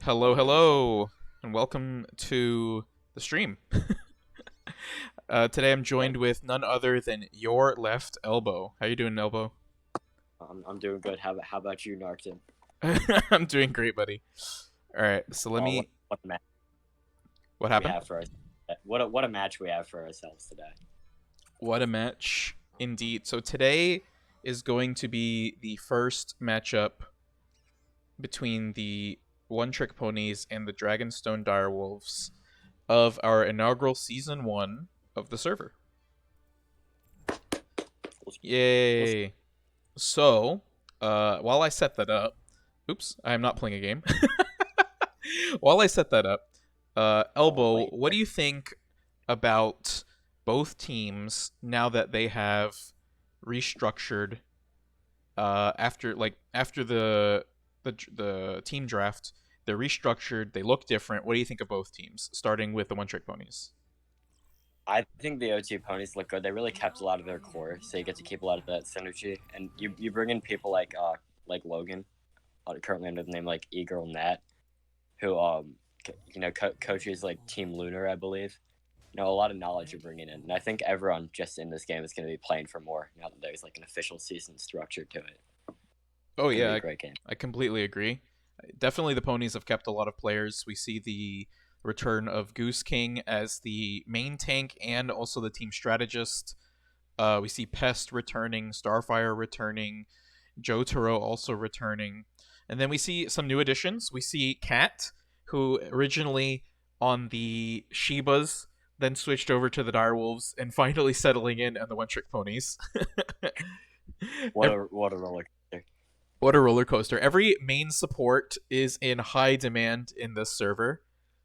Hello, hello, and welcome to the stream. Today I'm Yeah, joined with none other than your left elbow. How you doing, elbow? I'm doing good. How about you, Narton? I'm doing great, buddy. All right, so let Oh, what me. what a match What we happened? have for us. What a match we have for ourselves today. What a match, indeed. So today is going to be the first matchup between the One-Trick Ponies and the Dragonstone Direwolves of our inaugural season one of the server. We'll, we'll, Yay! So, while I set that up, oops, I am not playing a game. While I set that up, oh Elbow, wait, what do you think about both teams now that they have restructured after the team draft? They're restructured. They look different. What do you think of both teams? Starting with the One Trick Ponies. I think the OT ponies look good. They really kept a lot of their core, so you get to keep a lot of that synergy. And you bring in people like Logan, currently under the name like E-Girl Nat, who coaches like Team Lunar, I believe. A lot of knowledge you're bringing in, and I think everyone just in this game is going to be playing for more now that there's like an official season structure to it. Oh Going to yeah, be a great game. I completely agree. Definitely, the ponies have kept a lot of players. We see the return of Goose King as the main tank and also the team strategist. We see Pest returning, Starfire returning, Jotaro also returning, and then we see some new additions. We see Cat, who originally on the Shibas, then switched over to the Direwolves, and finally settling in on the One Trick Ponies. What a roller coaster. What a roller coaster. Every main support is in high demand in this server.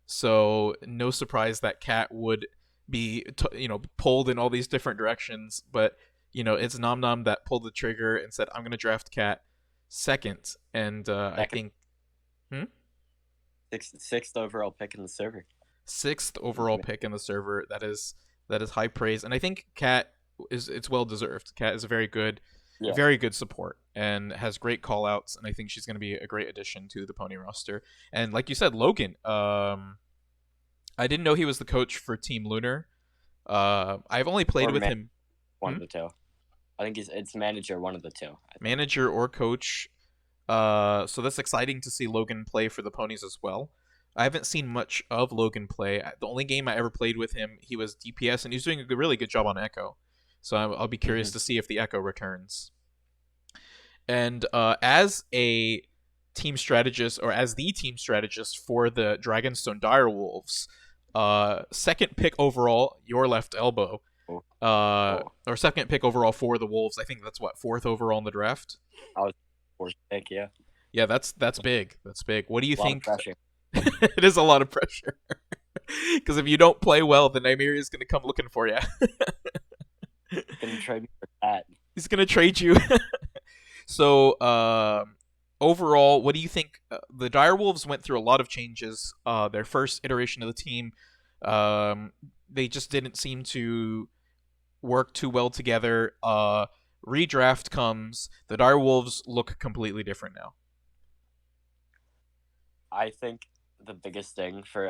So no surprise that Cat would be pulled in all these different directions, but it's Nom Nom that pulled the trigger and said I'm going to draft Cat second, and I Second, think hmm? sixth overall pick in the server. Sixth overall pick in the server. That is high praise, and I think Cat it's well deserved. Cat is a Yeah, very good support and has great call outs, and I think she's going to be a great addition to the pony roster. And like you said, Logan, I didn't know he was the coach for Team Lunar. I've only played or with man, him. one Hmm? of the two. I think it's manager, one of the two. I think. Manager or coach. So that's exciting to see Logan play for the ponies as well. I haven't seen much of Logan play. The only game I ever played with him, he was DPS, and he's doing a really good job on Echo. So I'll be curious Mm-hmm. to see if the Echo returns. And as a team strategist, or as the team strategist for the Dragonstone Direwolves, second pick overall, your left elbow, Oh, or second pick overall for the Wolves. I think that's what, fourth overall in the draft. I was fourth pick. Yeah, Yeah, that's big. That's big. What do you a lot of think? pressure. It is a lot of pressure. Because if you don't play well, the Nymeria is going to come looking for you. Gonna trade me for that. He's going to trade you. So, overall, what do you think? The Direwolves went through a lot of changes. Their first iteration of the team, they just didn't seem to work too well together. Redraft comes. The Direwolves look completely different now. I think the biggest thing for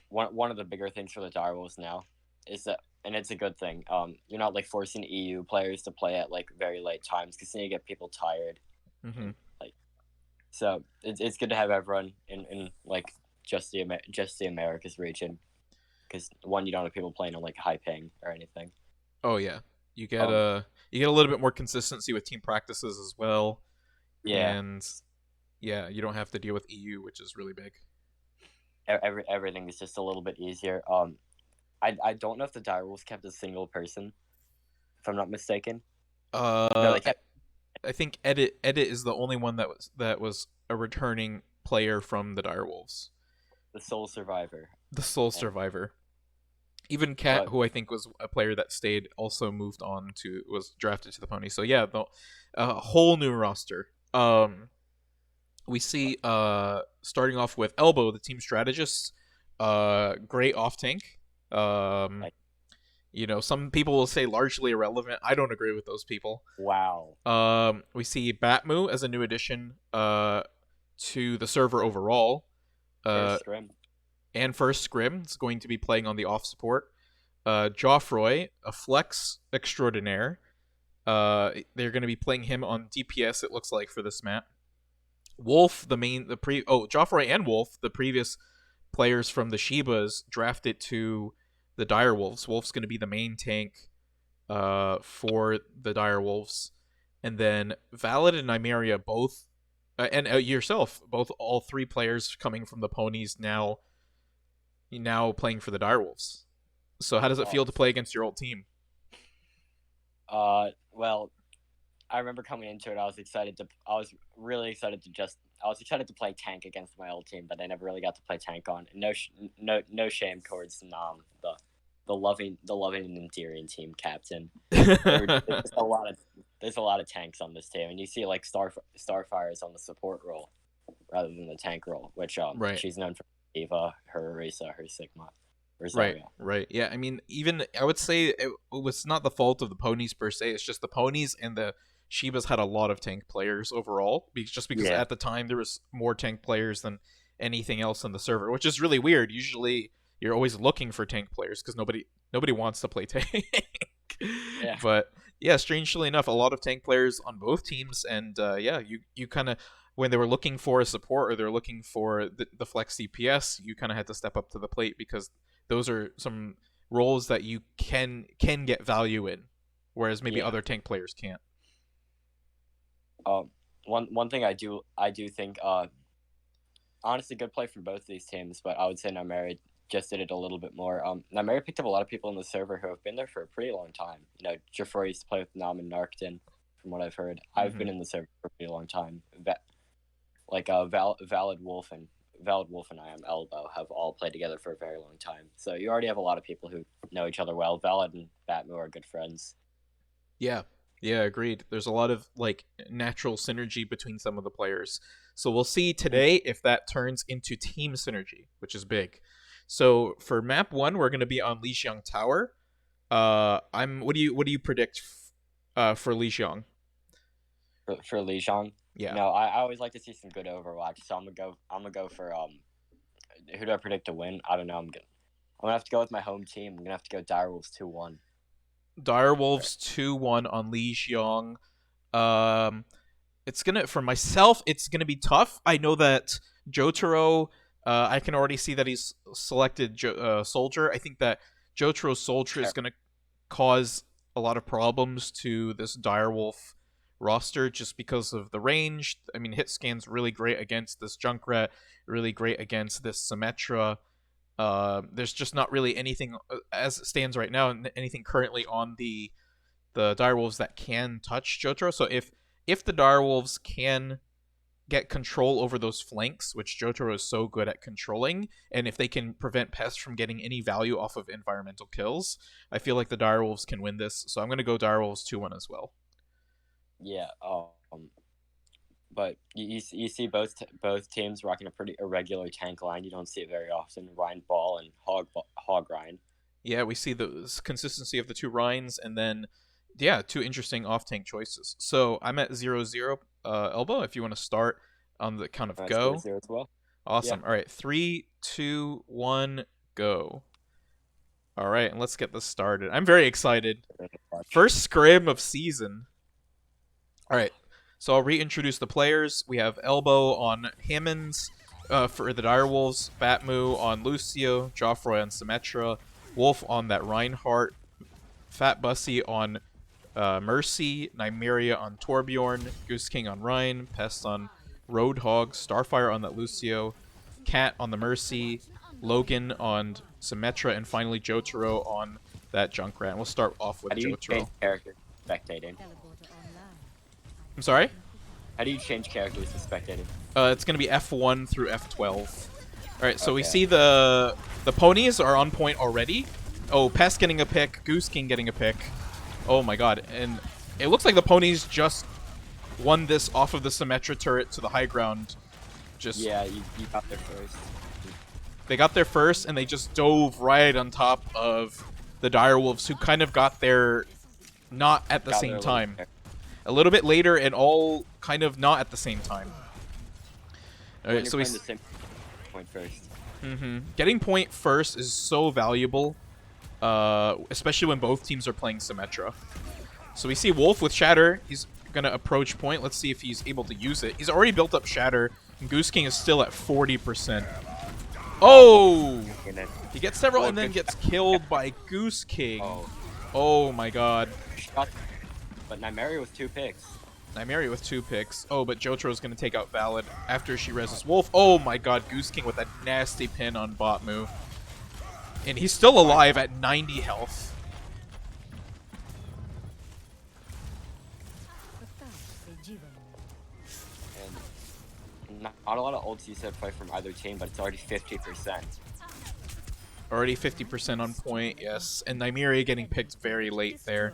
one of the bigger things for the Direwolves now is that, and it's a good thing. You're not like forcing EU players to play at like very late times because then you get people tired, Mm-hmm. and like so it's good to have everyone in like just the Americas region because one, you don't have people playing on like high ping or anything. Oh yeah, you get Um, a little bit more consistency with team practices as well, yeah, and yeah, you don't have to deal with EU, which is really big. everything is just a little bit easier. I don't know if the Direwolves kept a single person, if I'm not mistaken. No, Uh, they kept I think Edit is the only one that was a returning player from the Direwolves, the sole survivor. the sole And, survivor. Even Cat, but who I think was a player that stayed, also moved on to was drafted to the pony. So yeah, the whole new roster. We see starting off with Elbow, the team strategist. Great off tank. Um, like, some people will say largely irrelevant. I don't agree with those people. wow. We see Batmu as a new addition to the server overall. Uh, First scrim. and first scrim is going to be playing on the off support. Joffroy, a flex extraordinaire. They're going to be playing him on DPS. It looks like for this map. Wolf, Joffroy and Wolf, the previous players from the Shibas, drafted to the Direwolves. Wolf's going to be the main tank for the Direwolves, and then Valid and Nymeria both, and yourself, both all three players coming from the Ponies now playing for the Direwolves. So how does it feel to play against your old team? Well, I remember coming into it. I was excited to play tank against my old team, but I never really got to play tank on. No shame towards the loving and endearing team captain. There's a lot of tanks on this team, and you see like Starfire's on the support role rather than the tank role, which Right. she's known for Eva, her Orisa, her Sigma. Right. Yeah, I mean, even I would say it was not the fault of the Ponies per se. It's just the Ponies and the Shibas had a lot of tank players overall, because at the time there was more tank players than anything else on the server, which is really weird. Usually you're always looking for tank players because nobody wants to play tank. Yeah. But yeah, strangely enough, a lot of tank players on both teams, and you kind of, when they were looking for a support or they're looking for the flex CPS, you kind of had to step up to the plate because those are some roles that you can get value in, whereas maybe other tank players can't. One thing I do think, honestly, good play from both of these teams, but I would say Nymeria just did it a little bit more. Nymeria picked up a lot of people in the server who have been there for a pretty long time. You know, Jafar used to play with Nam and Narkton, from what I've heard. Mm-hmm. I've been in the server for a pretty long time. Valid Wolf and I am Elbow have all played together for a very long time. So you already have a lot of people who know each other well. Valid and Batmu are good friends. Yeah, agreed. There's a lot of like natural synergy between some of the players. So we'll see today if that turns into team synergy, which is big. So for map 1, we're going to be on Lijiang Tower. What do you predict for Lijiang? For Lijiang? Yeah. No, I always like to see some good Overwatch, so I'm gonna go for who do I predict to win? I don't know. I'm gonna have to go with my home team. I'm gonna have to go Direwolves 2-1. Direwolves 2-1 on Lijiang. For myself, it's gonna be tough. I know that Jotaro, I can already see that he's selected Soldier. I think that Jotaro's Soldier is gonna cause a lot of problems to this Direwolf roster just because of the range. I mean, hit scan's really great against this Junkrat, really great against this Symmetra. There's just not really anything as it stands right now, anything currently on the Direwolves that can touch Jotaro. So if the Direwolves can get control over those flanks, which Jotaro is so good at controlling, and if they can prevent Pest from getting any value off of environmental kills, I feel like the Direwolves can win this. So I'm going to go Direwolves 2-1 as well. Yeah, but you see both teams rocking a pretty irregular tank line. You don't see it very often. Rhine Ball and Hog Rhine. Yeah, we see the consistency of the two Rhines, and then two interesting off-tank choices. So I'm at 0-0. Elbow, if you want to start on the count of go. 0-0 as well. Awesome. Yeah. All right, 3, 2, 1, go. All right, and let's get this started. I'm very excited. First scrim of season. All right, so I'll reintroduce the players. We have Elbow on Hammonds for the Direwolves, Batmu on Lucio, Joffroy on Symmetra, Wolf on that Reinhardt, Fat Bussy on Mercy, Nymeria on Torbjorn, Goose King on Rhine, Pest on Roadhog, Starfire on that Lucio, Cat on the Mercy, Logan on Symmetra, and finally Jotaro on that Junkrat. And we'll start off with Jotaro. Character spectating? I'm sorry? How do you change characters to spectating? It's going to be F1 through F12. Alright, so we see the Ponies are on point already. Oh, Pest getting a pick, Goose King getting a pick. Oh my god, and it looks like the Ponies just won this off of the Symmetra turret to the high ground. Yeah, you got there first. They got there first, and they just dove right on top of the Direwolves, who kind of got there not at the same time. A little bit later, and all kind of not at the same time. Alright, so point first. Getting point first is so valuable, especially when both teams are playing Symmetra. So we see Wolf with Shatter. He's gonna approach point. Let's see if he's able to use it. He's already built up Shatter, and Goose King is still at 40%. Oh! He gets several and then gets killed by Goose King. Oh my god. But Nymeria with 2 picks. Nymeria with 2 picks. Oh, but Jotro's gonna take out Valid after she reses Wolf. Oh my god, Goose King with that nasty pin on Botmu. And he's still alive at 90 health. And not a lot of ults you said play from either team, but it's already 50%. Already 50% on point, yes. And Nymeria getting picked very late there.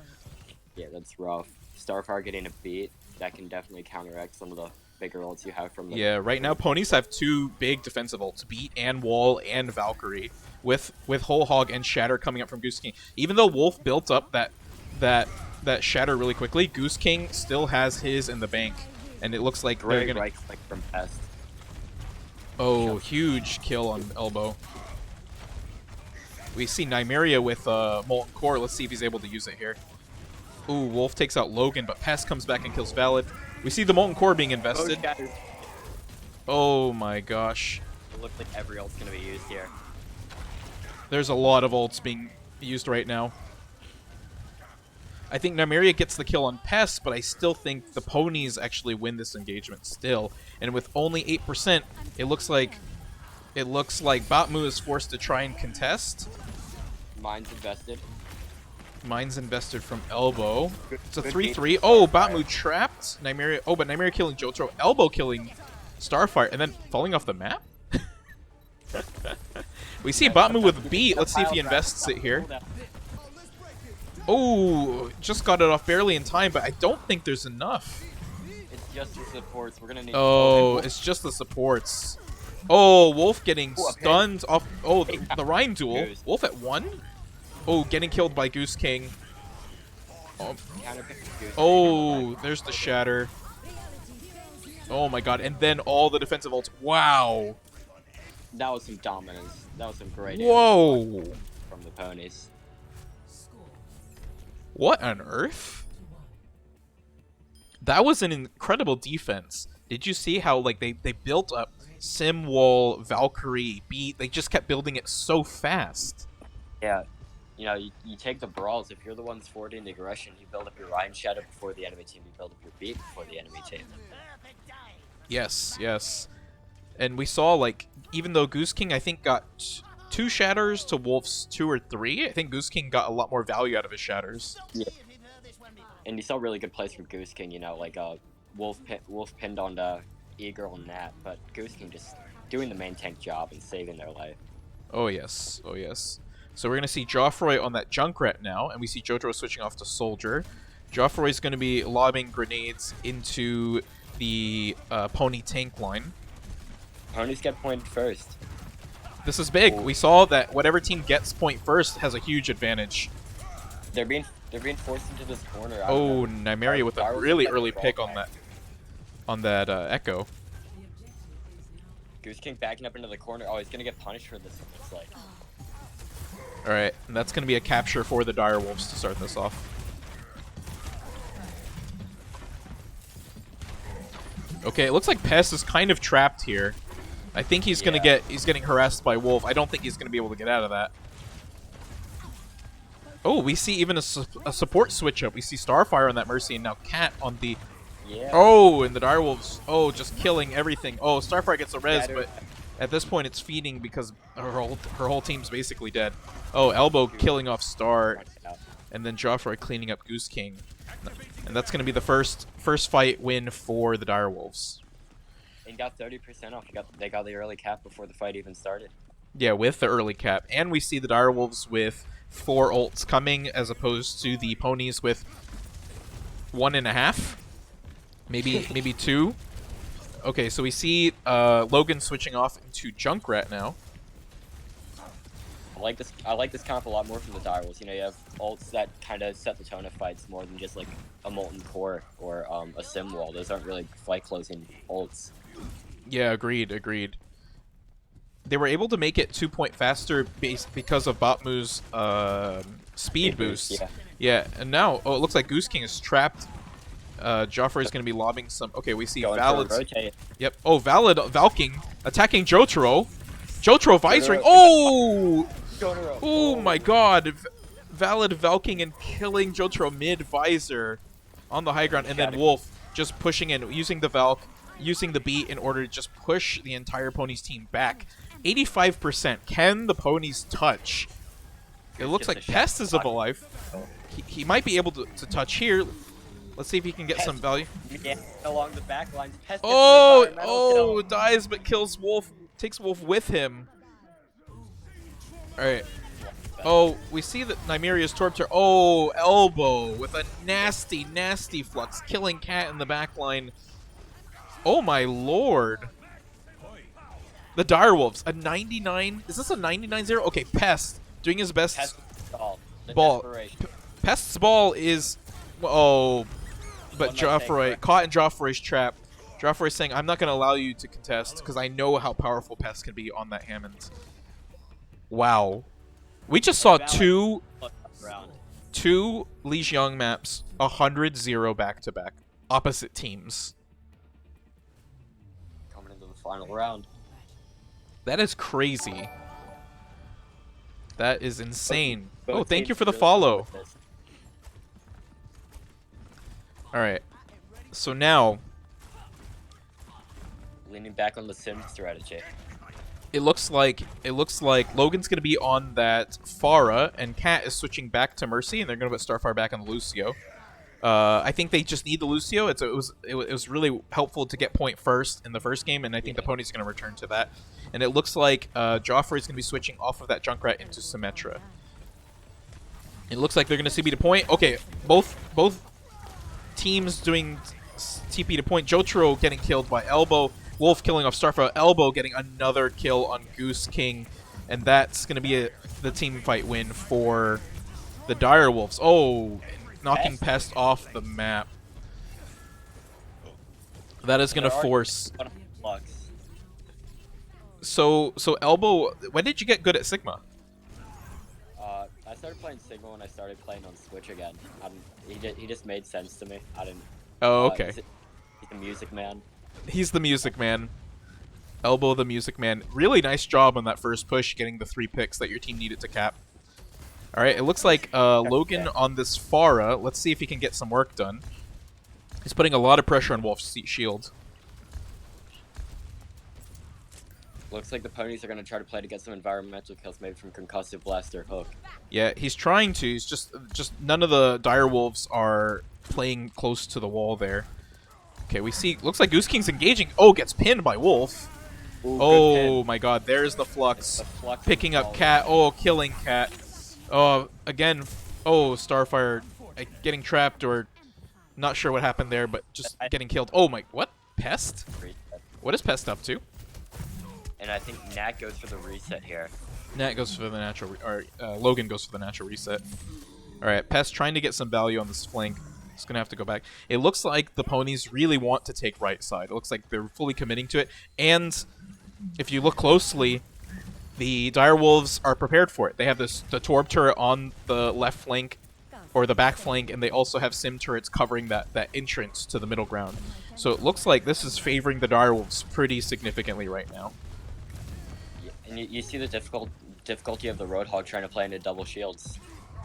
Yeah, that's rough. Starfire getting a beat, that can definitely counteract some of the bigger ults you have from the... Yeah, right now Ponies have 2 big defensive ults, Beat and Wall and Valkyrie, with Whole Hog and Shatter coming up from Goose King. Even though Wolf built up that Shatter really quickly, Goose King still has his in the bank, and it looks like they're gonna... right click from Pest. Oh, huge kill on Elbow. We see Nymeria with Molten Core. Let's see if he's able to use it here. Ooh, Wolf takes out Logan, but Pest comes back and kills Valid. We see the Molten Core being invested. Oh my gosh. It looks like every ult's gonna be used here. There's a lot of ults being used right now. I think Nymeria gets the kill on Pest, but I still think the Ponies actually win this engagement still. And with only 8%, it looks like Botmu is forced to try and contest. Mine's invested. Mine's invested from Elbow. It's a 3-3. Oh, Botmu trapped. Nymeria. Oh, but Nymeria killing Jotaro. Elbow killing Starfire. And then falling off the map? We see Botmu with Beat. Let's see if he invests it here. Oh, just got it off barely in time, but I don't think there's enough. It's just the supports. We're gonna need... Oh, it's just the supports. Oh, Wolf getting stunned off. Oh, the Rhyme duel. Wolf at 1. Oh, getting killed by Goose King. Oh, there's the Shatter. Oh my god, and then all the defensive ults. Wow. That was some dominance. That was some great Whoa. from the Ponies. What on earth? That was an incredible defense. Did you see how like they built up Sim Wall, Valkyrie, Beat? They just kept building it so fast. Yeah. You know, you take the brawls. If you're the ones forwarding the aggression, you build up your Rhyme Shadow before the enemy team. You build up your Beat before the enemy team. Yes, yes. And we saw, like, even though Goose King, I think, got 2 shatters to Wolf's 2 or 3, I think Goose King got a lot more value out of his shatters. Yeah. And you saw really good plays from Goose King, you know, like Wolf pinned on E-Girl and Nat, but Goose King just doing the main tank job and saving their life. Oh, yes. Oh, yes. So we're going to see Joffroy on that Junkrat now, and we see Jotaro switching off to Soldier. Joffroy's going to be lobbing grenades into the Pony tank line. Ponies get point first. This is big. We saw that whatever team gets point first has a huge advantage. They're being forced into this corner. Oh, Nymeria with a really early pick on that Echo. Goose King backing up into the corner. Oh, he's gonna get punished for this. It looks like. All right, and that's gonna be a capture for the Direwolves to start this off. Okay, it looks like Pest is kind of trapped here. I think he's getting harassed by Wolf. I don't think he's gonna be able to get out of that. Oh, we see even a support switch up. We see Starfire on that Mercy and now Cat on the... Yeah. Oh, and the Direwolves. Oh, just killing everything. Oh, Starfire gets a res, but at this point it's feeding because her whole team's basically dead. Oh, Elbow killing off Star, and then Joffroy cleaning up Goose King. And that's going to be the first fight win for the Direwolves. And got 30% off. They got the early cap before the fight even started. Yeah, with the early cap. And we see the Direwolves with 4 ults coming as opposed to the Ponies with 1.5. Maybe 2. Okay, so we see Logan switching off into Junkrat now. I like this comp a lot more from the Direwolves. You know, you have ults that kind of set the tone of fights more than just like a Molten Core or a Sim Wall. Those aren't really fight closing ults. Yeah, agreed. they were able to make it 2 point faster because of Batmu's speed boost. Yeah. Yeah, and now, oh, it looks like Goose King is trapped. Joffrey's going to be lobbing some... Okay, we see Valid... Yep. Oh, Valid Valking attacking Jotaro. Jotaro visoring. Oh! Oh my god. Valid Valking and killing Jotaro mid-visor on the high ground. And then Wolf just pushing in, using the Valk, using the beat in order to just push the entire Ponies team back. 85%. Can the Ponies touch? It looks like Pest is alive. He might be able to touch here. Let's see if he can get some value. Yeah, along the back lines. Pest Oh, dies but kills Wolf. Takes Wolf with him. Alright. Oh, we see that Nymeria's Torpter. Oh, Elbow with a nasty, nasty flux. Killing Cat in the back line. Oh my lord. The Direwolves. A 99. Is this a 99-0? Okay, Pest doing his best. Pest's ball. Pest's ball is... Oh, but Joffrey, caught in Joffrey's trap. Joffrey's saying, I'm not going to allow you to contest because I know how powerful Pest can be on that Hammond. Wow. We just saw two Li Xiang maps, 100-0 back-to-back. Opposite teams. Coming into the final round. That is crazy. That is insane. Both oh, thank you teams for the really follow. good with this. Alright. So now... Leaning back on the sim strategy. It looks like Logan's gonna be on that Pharah, and Cat is switching back to Mercy, and they're gonna put Starfire back on the Lucio. I think they just need the Lucio. It was really helpful to get point first in the first game, and I think the Pony's gonna return to that. And it looks like Joffrey's gonna be switching off of that Junkrat into Symmetra. It looks like they're gonna CB to point. Okay, both teams doing TP to point. Jotaro getting killed by Elbow. Wolf killing off Starfire. Elbow getting another kill on Goose King. And that's going to be the team fight win for the Direwolves. Oh, knocking Pest off the map. That is going to force... So Elbow, when did you get good at Sigma? I started playing Sigma when I started playing on Switch again. He just made sense to me. I didn't... Oh, okay. He's the music man. He's the music man. Elbow the music man. Really nice job on that first push, getting the 3 picks that your team needed to cap. Alright, it looks like Logan on this Pharah. Let's see if he can get some work done. He's putting a lot of pressure on Wolf's shield. Looks like the Ponies are going to try to play to get some environmental kills, maybe from Concussive Blast or Hook. Yeah, he's trying to. He's just none of the Direwolves are playing close to the wall there. Okay, we see... Looks like Goose King's engaging. Oh, gets pinned by Wolf. Ooh, oh my god, there's the Flux. Picking up Cat. Oh, killing Cat. Oh, again. Oh, Starfire getting trapped or... Not sure what happened there, but just getting killed. Oh my... What? Pest? What is Pest up to? And I think Nat goes for the reset here. Nat goes for the natural... Logan goes for the natural reset. Alright, Pest trying to get some value on this flank. It's going to have to go back. It looks like the Ponies really want to take right side. It looks like they're fully committing to it. And if you look closely, the Direwolves are prepared for it. They have the Torb turret on the left flank, or the back flank, and they also have Sim turrets covering that entrance to the middle ground. So it looks like this is favoring the Direwolves pretty significantly right now. Yeah, and you see the difficulty of the Roadhog trying to play into double shields.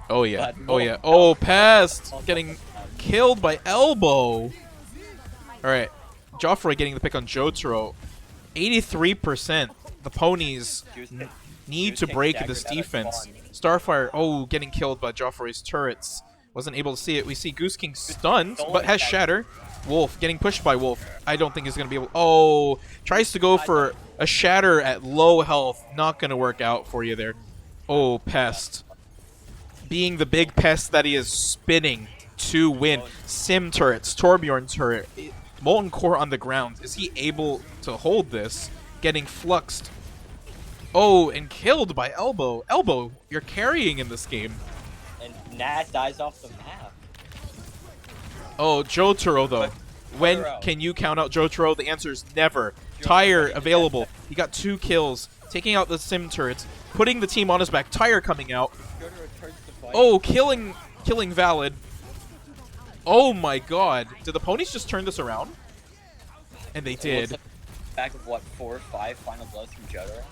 Oh yeah, oh yeah. Oh, Pest getting killed by Elbow. Alright, Joffrey getting the pick on Jotaro. 83%. The Ponies need to break this defense. Starfire, oh, getting killed by Joffrey's turrets. Wasn't able to see it. We see Goose King stunned, but has Shatter. Wolf getting pushed by Wolf. I don't think he's going to be able... Oh, tries to go for a Shatter at low health. Not going to work out for you there. Oh, Pest. Being the big pest that he is, spinning to win. Sim turrets, Torbjorn turret, Molten Core on the ground. Is he able to hold this? Getting fluxed. Oh, and killed by Elbow. Elbow, you're carrying in this game. And Nat dies off the map. Oh, Jotaro though. When can you count out Jotaro? The answer is never. Tire available. He got 2 kills, taking out the sim turrets, putting the team on his back. Tire coming out. Oh, killing Valid. Oh my god. Did the ponies just turn this around? And they did. Like back of what, 4 or 5 final blows from Jotaro?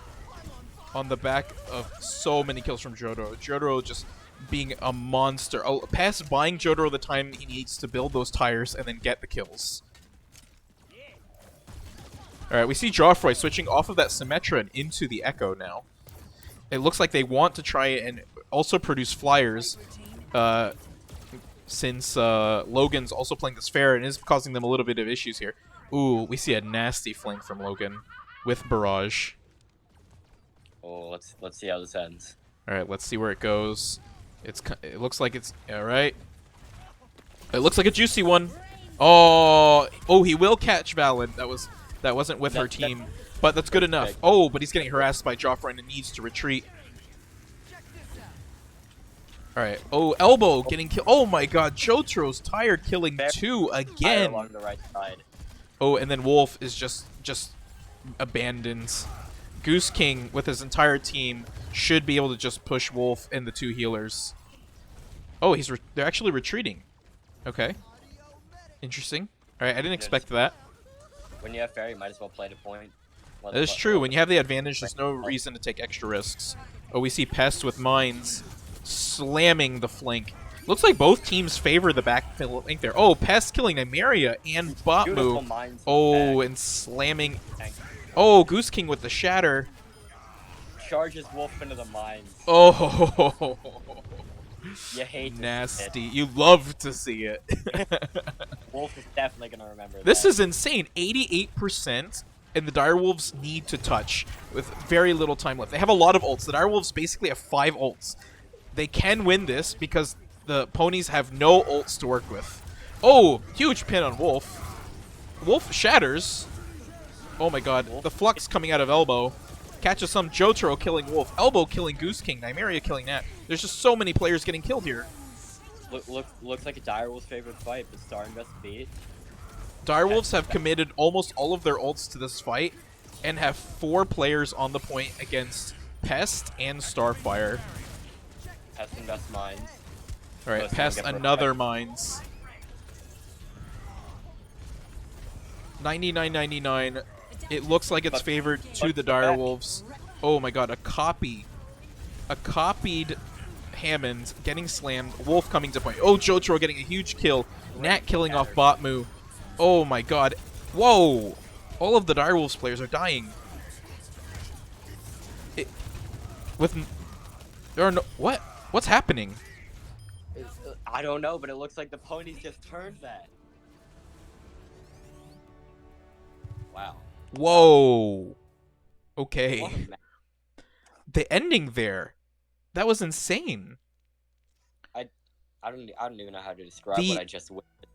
On the back of so many kills from Jotaro. Jotaro just being a monster. Oh, past buying Jotaro the time he needs to build those tires and then get the kills. Alright, we see Joffroy switching off of that Symmetra and into the Echo now. It looks like they want to try and also produce flyers, since Logan's also playing this fair and is causing them a little bit of issues here. Ooh, we see a nasty flank from Logan with Barrage. Oh, let's see how this ends. Alright, let's see where it goes. It looks like it's... Alright. It looks like a juicy one. Oh, he will catch Valid. That wasn't with her team, but that's good enough. Big. Oh, but he's getting harassed by Joffrey and needs to retreat. Alright. Oh, Elbow getting killed. Oh my god, Jotaro's tire killing 2 again. Along the right side. Oh, and then Wolf is just abandoned. Goose King with his entire team should be able to just push Wolf and the 2 healers. Oh, they're actually retreating. Okay. Interesting. Alright, I didn't expect that. When you have fair, you might as well play to point. That is true. When you have the advantage, there's no reason to take extra risks. Oh, we see Pest with mines slamming the flank. Looks like both teams favor the back flank there. Oh, Pest killing Nymeria and Botmu. Oh, and slamming. Oh, Goose King with the shatter. Charges Wolf into the mines. Oh, you hate nasty. You love to see it. Wolf is definitely gonna remember This that. is insane. 88%, and the Direwolves need to touch with very little time left. They have a lot of ults. The Direwolves basically have 5 ults. They can win this because the ponies have no ults to work with. Oh, huge pin on Wolf. Wolf shatters. Oh my god. The flux coming out of Elbow. Catches some Jotaro killing Wolf. Elbow killing Goose King. Nymeria killing Nat. There's just so many players getting killed here. Looks like a Direwolves' favorite fight, but Star Invest beat. Direwolves have committed almost all of their ults to this fight and have 4 players on the point against Pest and Starfire. Pest Invest mines. Alright, Pest another mines. 99.99. It looks like it's favored to the Direwolves. Oh my god, a copy. A copied Hammond getting slammed. Wolf coming to point. Oh, Jotaro getting a huge kill. Nat killing off Botmu. Oh my god. Whoa! All of the Direwolves players are dying. There are no... What? What's happening? I don't know, but it looks like the ponies just turned that. Wow. Whoa. Okay. The ending there. That was insane. I don't even know how to describe what I just witnessed.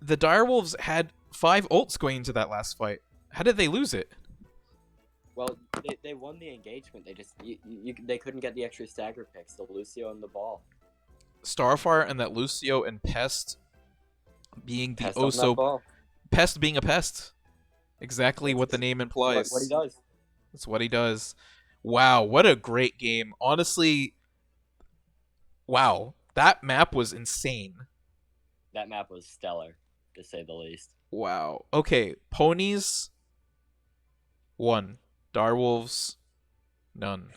The Direwolves had 5 ults going into that last fight. How did they lose it? Well, they won the engagement. They just they couldn't get the extra stagger picks, the Lucio and the ball. Starfire and that Lucio and Pest being the Pest Pest being a pest. Exactly what the name implies. What he does. That's what he does. Wow, what a great game. Honestly, wow. That map was insane. That map was stellar, to say the least. Wow. Okay, Ponies, 1. Direwolves, none.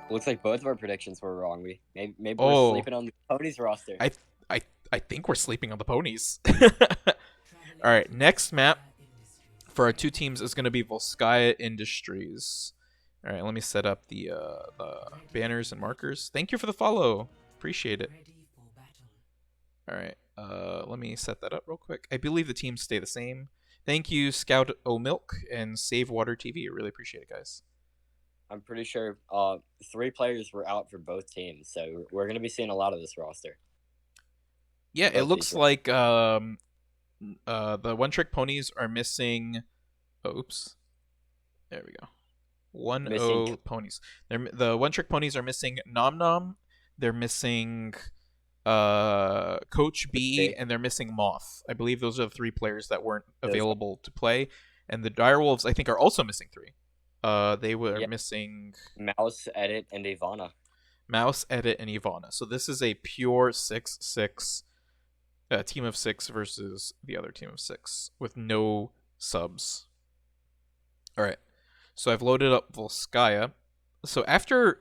Looks like both of our predictions were wrong. Maybe we're sleeping on the Ponies roster. I think we're sleeping on the Ponies. All right, next map for our 2 teams is going to be Volskaya Industries. All right, let me set up the banners and markers. Thank you for the follow. Appreciate it. All right, let me set that up real quick. I believe the teams stay the same. Thank you, Scout O'Milk and Save Water TV. I really appreciate it, guys. I'm pretty sure 3 players were out for both teams, so we're going to be seeing a lot of this roster. Yeah, it looks like the One-Trick Ponies are missing... Oh, oops. There we go. 1-0 Ponies. The One-Trick Ponies are missing Nom Nom. They're missing Coach B, and they're missing Moth. I believe those are the 3 players that weren't available to play. And the Direwolves, I think, are also missing 3. They were Yeah, missing Mouse, Edit, and Ivana. Mouse, Edit, and Ivana. So this is a pure 6-6 team of 6 versus the other team of 6 with no subs. All right. So I've loaded up Volskaya. So after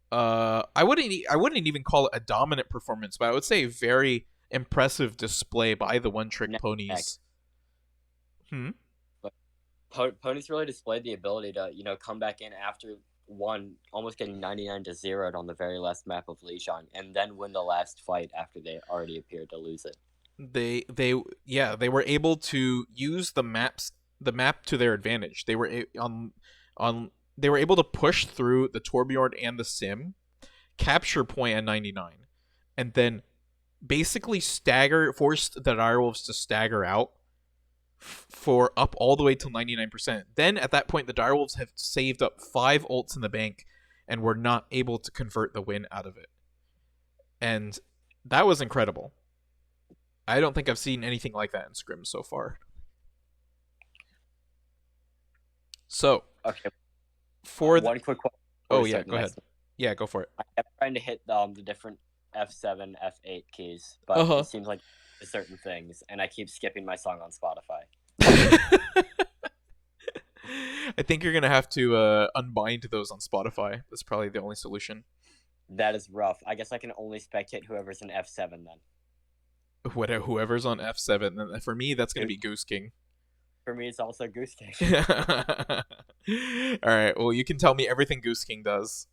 I wouldn't even call it a dominant performance, but I would say a very impressive display by the One-Trick Ponies. Hmm. But Ponies really displayed the ability to, come back in after almost getting 99 to 0 on the very last map of Lijiang, and then win the last fight after they already appeared to lose it. They were able to use the map to their advantage. They were they were able to push through the Torbjorn and the Sim, capture point at 99, and then basically forced the Direwolves to stagger out for up all the way till 99%. Then at that point, the Direwolves have saved up 5 ults in the bank and were not able to convert the win out of it. And that was incredible. I don't think I've seen anything like that in scrims so far. So, okay. For one quick question. Oh yeah, go ahead. Yeah, go for it. I kept trying to hit the different F7, F8 keys, but it seems like certain things, and I keep skipping my song on Spotify. I think you're gonna have to unbind those on Spotify. That's probably the only solution. That is rough. I guess I can only spectate whoever's in F7 then. Whoever's on F7. For me, that's gonna be Goose King. For me, it's also Goose King. All right. Well, you can tell me everything Goose King does.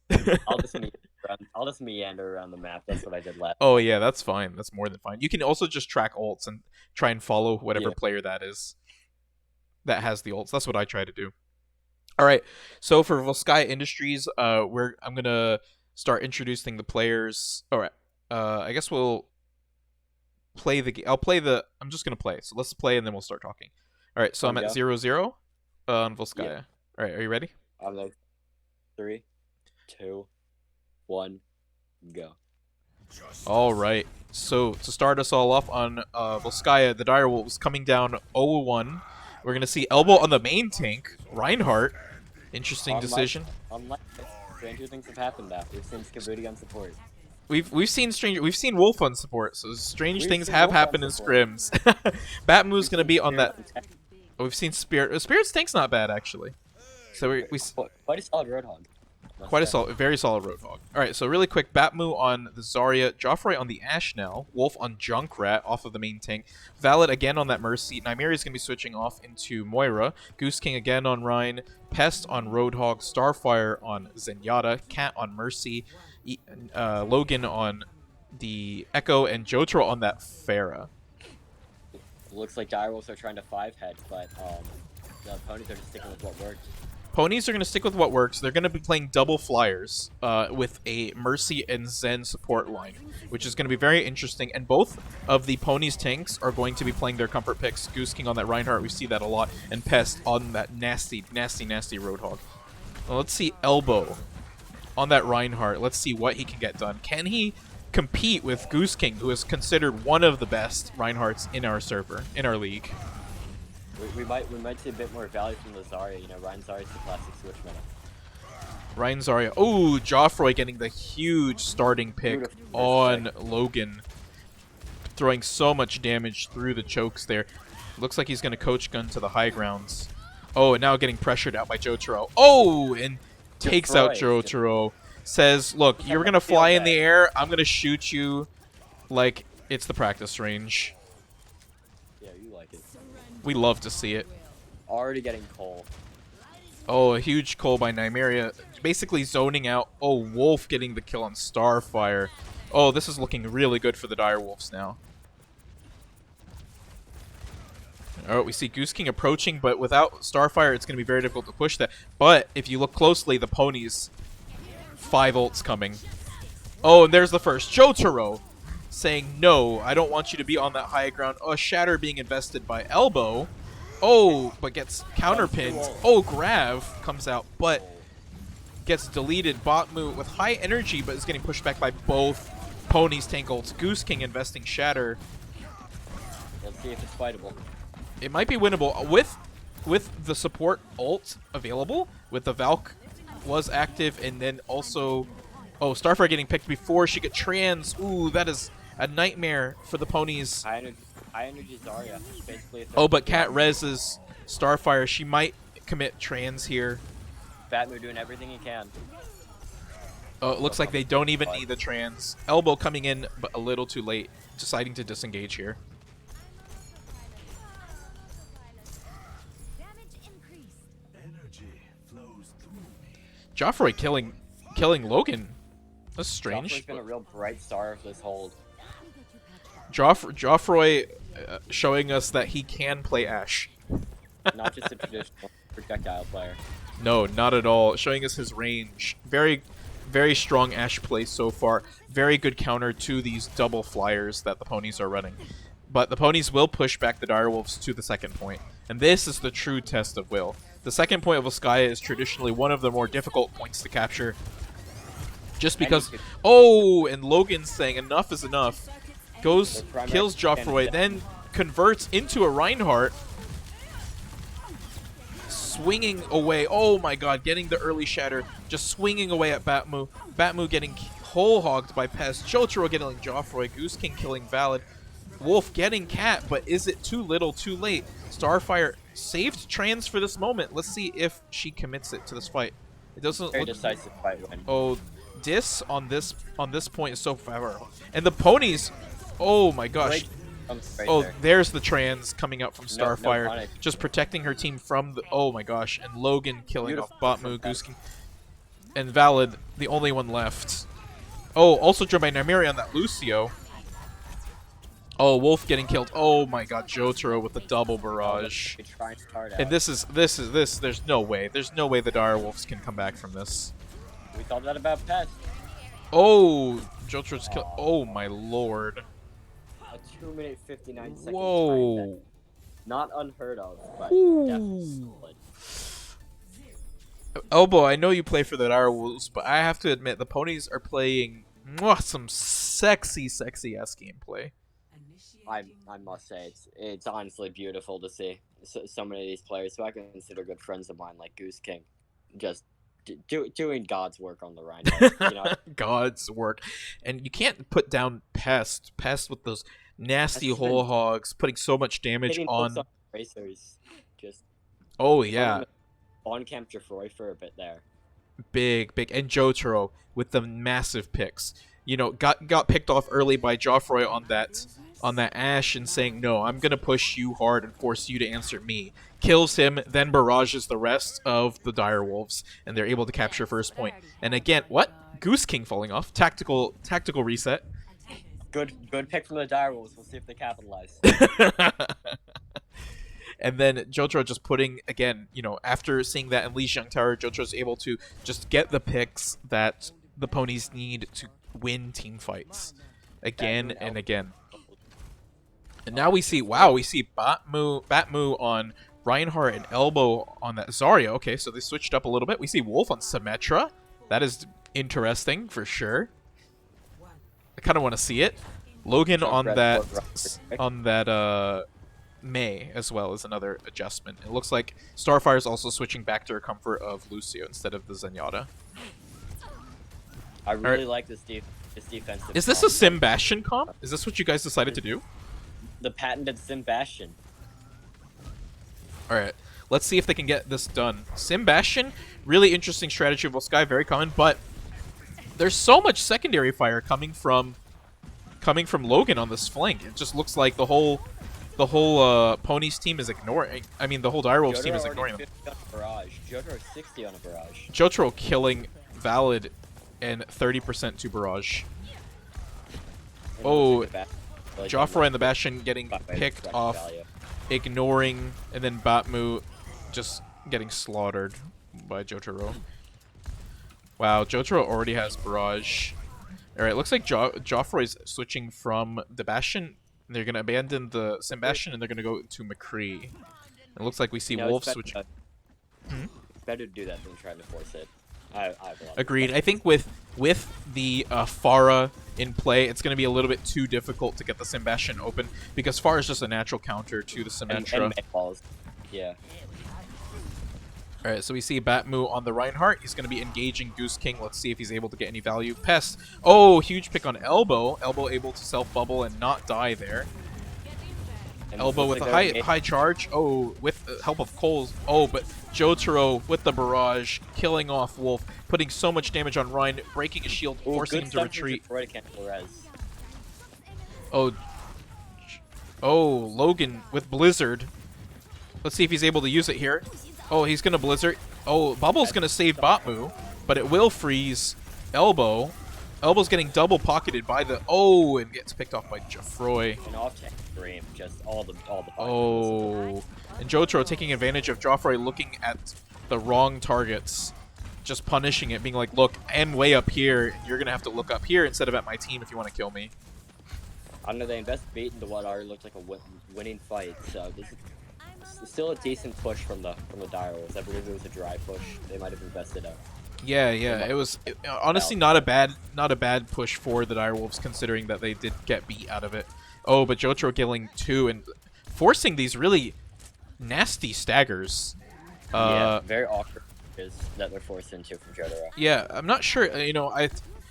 I'll just meander around the map. That's what I did last. Oh yeah, that's fine. That's more than fine. You can also just track ults and try and follow whatever player that is that has the ults. That's what I try to do. All right. So for Volskaya Industries, I'm gonna start introducing the players. All right. I guess we'll play the. I'm just gonna play. So let's play and then we'll start talking. All right, so I'm at 0-0 on Volskaya. Yeah. All right, are you ready? I'm like 3, 2, 1, go. All right, so to start us all off on Volskaya, the Direwolves coming down 0-1. We're going to see Elbow on the main tank, Reinhardt. Interesting decision. Unlike stranger things have happened now. We've seen Skaboody on support. We've seen Wolf on support, so strange things have happened in scrims. Batmoo's going to be on that. Oh, we've seen Spirit. Spirit's tank's not bad actually. So we quite a solid Roadhog. Very solid Roadhog. All right, so really quick, Batmoo on the Zarya, Joffrey on the Ashnell, Wolf on Junkrat off of the main tank, Valid again on that Mercy. Nymeria is gonna be switching off into Moira, Goose King again on Rhine, Pest on Roadhog, Starfire on Zenyatta, Cat on Mercy, Logan on the Echo, and Jotaro on that Pharah. Looks like Direwolves are trying to 5-head, but the Ponies are just sticking with what works. Ponies are going to stick with what works. They're going to be playing double flyers with a Mercy and Zen support line, which is going to be very interesting. And both of the Ponies tanks are going to be playing their comfort picks. Goose King on that Reinhardt, we see that a lot, and Pest on that nasty Roadhog. Well, let's see Elbow on that Reinhardt. Let's see what he can get done. Can he compete with Goose King, who is considered one of the best Reinhardts in our server, in our league? We might see a bit more value from the Zarya. Ryan Zarya's the classic switch meta. Ryan Zarya. Oh, Joffrey getting the huge starting pick on Logan. Throwing so much damage through the chokes there. Looks like he's going to coach gun to the high grounds. Oh, and now getting pressured out by Jotaro. Oh, and takes out Jotaro. Says, look, you're going to fly in the air. I'm going to shoot you like it's the practice range. Yeah, you like it. We love to see it. Already getting Cole. Oh, a huge Cole by Nymeria. Basically zoning out. Oh, Wolf getting the kill on Starfire. Oh, this is looking really good for the Direwolves now. Alright, we see Goose King approaching, but without Starfire, it's going to be very difficult to push that. But if you look closely, the Ponies, 5 ults coming. Oh, and there's the first. Jotaro saying, no, I don't want you to be on that high ground. Oh, Shatter being invested by Elbow. Oh, but gets counterpinned. Oh, Grav comes out, but gets deleted. Botmu with high energy, but is getting pushed back by both Ponies tank ults. Goose King investing Shatter. Let's see if it's fightable. It might be winnable with with the support ult available, with the Valk was active, and then also, oh, Starfire getting picked before she get trans. Ooh, that is a nightmare for the ponies. High energy Zarya. Basically. Oh, but Cat reses Starfire. She might commit trans here. Batmu doing everything he can. Oh, it looks like they don't even need the trans. Elbow coming in, but a little too late, deciding to disengage here. Joffrey killing Logan. That's strange. Joffrey's been a real bright star of this hold. Joffrey showing us that he can play Ashe. Not just a traditional projectile player. No, not at all. Showing us his range. Very, very strong Ashe play so far. Very good counter to these double flyers that the ponies are running. But the ponies will push back the Direwolves to the second point. And this is the true test of will. The second point of Volskaya is traditionally one of the more difficult points to capture. Just because... Oh, and Logan's saying enough is enough. Goes, kills Joffrey, then converts into a Reinhardt. Swinging away. Oh my god, getting the early shatter. Just swinging away at Batmu. Batmu getting whole-hogged by Pest. Jotaro getting Joffrey. Goose King killing Valid. Wolf getting Cat, but is it too little, too late? Starfire saved trans for this moment. Let's see if she commits it to this fight. It doesn't Very look... decisive fight win. Oh, Dis on this point is so powerful. And the ponies... Oh my gosh. Right oh, there. There's the trans coming out from Starfire. No just protecting her team from the... Oh my gosh. And Logan killing off Botmu, Goose King. And Valid, the only one left. Oh, also joined by Nymeria on that Lucio. Oh, Wolf getting killed. Oh my god, Jotaro with the double barrage. And this is there's no way. There's no way the Direwolves can come back from this. We thought that about Pest. Oh, Jotaro's killed. Oh my lord. A 2-minute 59 second Whoa. time. Not unheard of, but Ooh. definitely solid. Elbow, I know you play for the Direwolves, but I have to admit the ponies are playing some sexy ass gameplay. I must say it's honestly beautiful to see so many of these players who I consider good friends of mine, like Goose King, just doing God's work on the Rhino. You know? God's work, and you can't put down Pest with those nasty whole hogs, putting so much damage on racers. Just oh yeah, on camp Jeffroy for a bit there. Big, and Jotaro with the massive picks. You know, got picked off early by Joffrey on that Ashe and saying, no, I'm going to push you hard and force you to answer me. Kills him, then barrages the rest of the Direwolves, and they're able to capture first point. And again, what? Goose King falling off. Tactical reset. Good pick from the Direwolves. We'll see if they capitalize. And then Jotaro just putting, again, you know, after seeing that in Lijiang Tower, Jotaro's able to just get the picks that the ponies need to win team fights. Again and again. And now we see, wow, we see Batmu on Reinhardt and Elbow on that Zarya. Okay, so they switched up a little bit. We see Wolf on Symmetra. That is interesting for sure. I kind of want to see it. Logan on that Mei as well is another adjustment. It looks like Starfire is also switching back to her comfort of Lucio instead of the Zenyatta. I really like this defensive. Is this a Sim Bastion comp? Is this what you guys decided to do? The patented Sim Bastion. Alright, let's see if they can get this done. Sim Bastion, really interesting strategy of Volskaya, very common, but there's so much secondary fire coming from Logan on this flank. It just looks like the whole Ponies team is ignoring. I mean, the whole Direwolves team is ignoring them. Jotaro 60 on a barrage. Jotaro killing Valid and 30% to barrage. Oh, Joffrey and the Bastion getting picked off, ignoring, and then Batmu just getting slaughtered by Jotaro. Wow, Jotaro already has barrage. Alright, looks like Joffrey's switching from the Bastion. They're going to abandon the Sim Bastion and they're going to go to McCree. It looks like we see Wolf switching. Better to do that than trying to force it. Agreed. I think with the Pharah in play, it's going to be a little bit too difficult to get the Sim Bastion open because Pharah is just a natural counter to the Symmetra. And balls. Yeah. All right, so we see Batmoo on the Reinhardt. He's going to be engaging Goose King. Let's see if he's able to get any value. Pest. Oh, huge pick on Elbow. Elbow able to self-bubble and not die there. And Elbow with a high charge. Oh, with the help of Coles. Oh, but Jotaro with the barrage, killing off Wolf, putting so much damage on Ryan, breaking his shield, forcing him to retreat. Oh, Logan with Blizzard. Let's see if he's able to use it here. Oh, he's gonna Blizzard. Oh, Bubble's gonna save Batmoo, but it will freeze Elbow. Elbow's getting double pocketed by the and gets picked off by Geoffroy. An off-tank stream, just all the And Jotaro taking advantage of Geoffroy looking at the wrong targets, just punishing it, being like, look, I'm way up here, you're gonna have to look up here instead of at my team if you want to kill me. I don't know, they invest bait into what already looked like a winning fight, so this is still a decent push from the Direwolves. I believe it was a dry push. They might have invested up. Yeah, it was honestly not a bad push for the Direwolves, considering that they did get beat out of it. Oh, but Jotaro killing 2 and forcing these really nasty staggers. Yeah, very awkward that they're forced into from Jotaro. Yeah, I'm not sure. I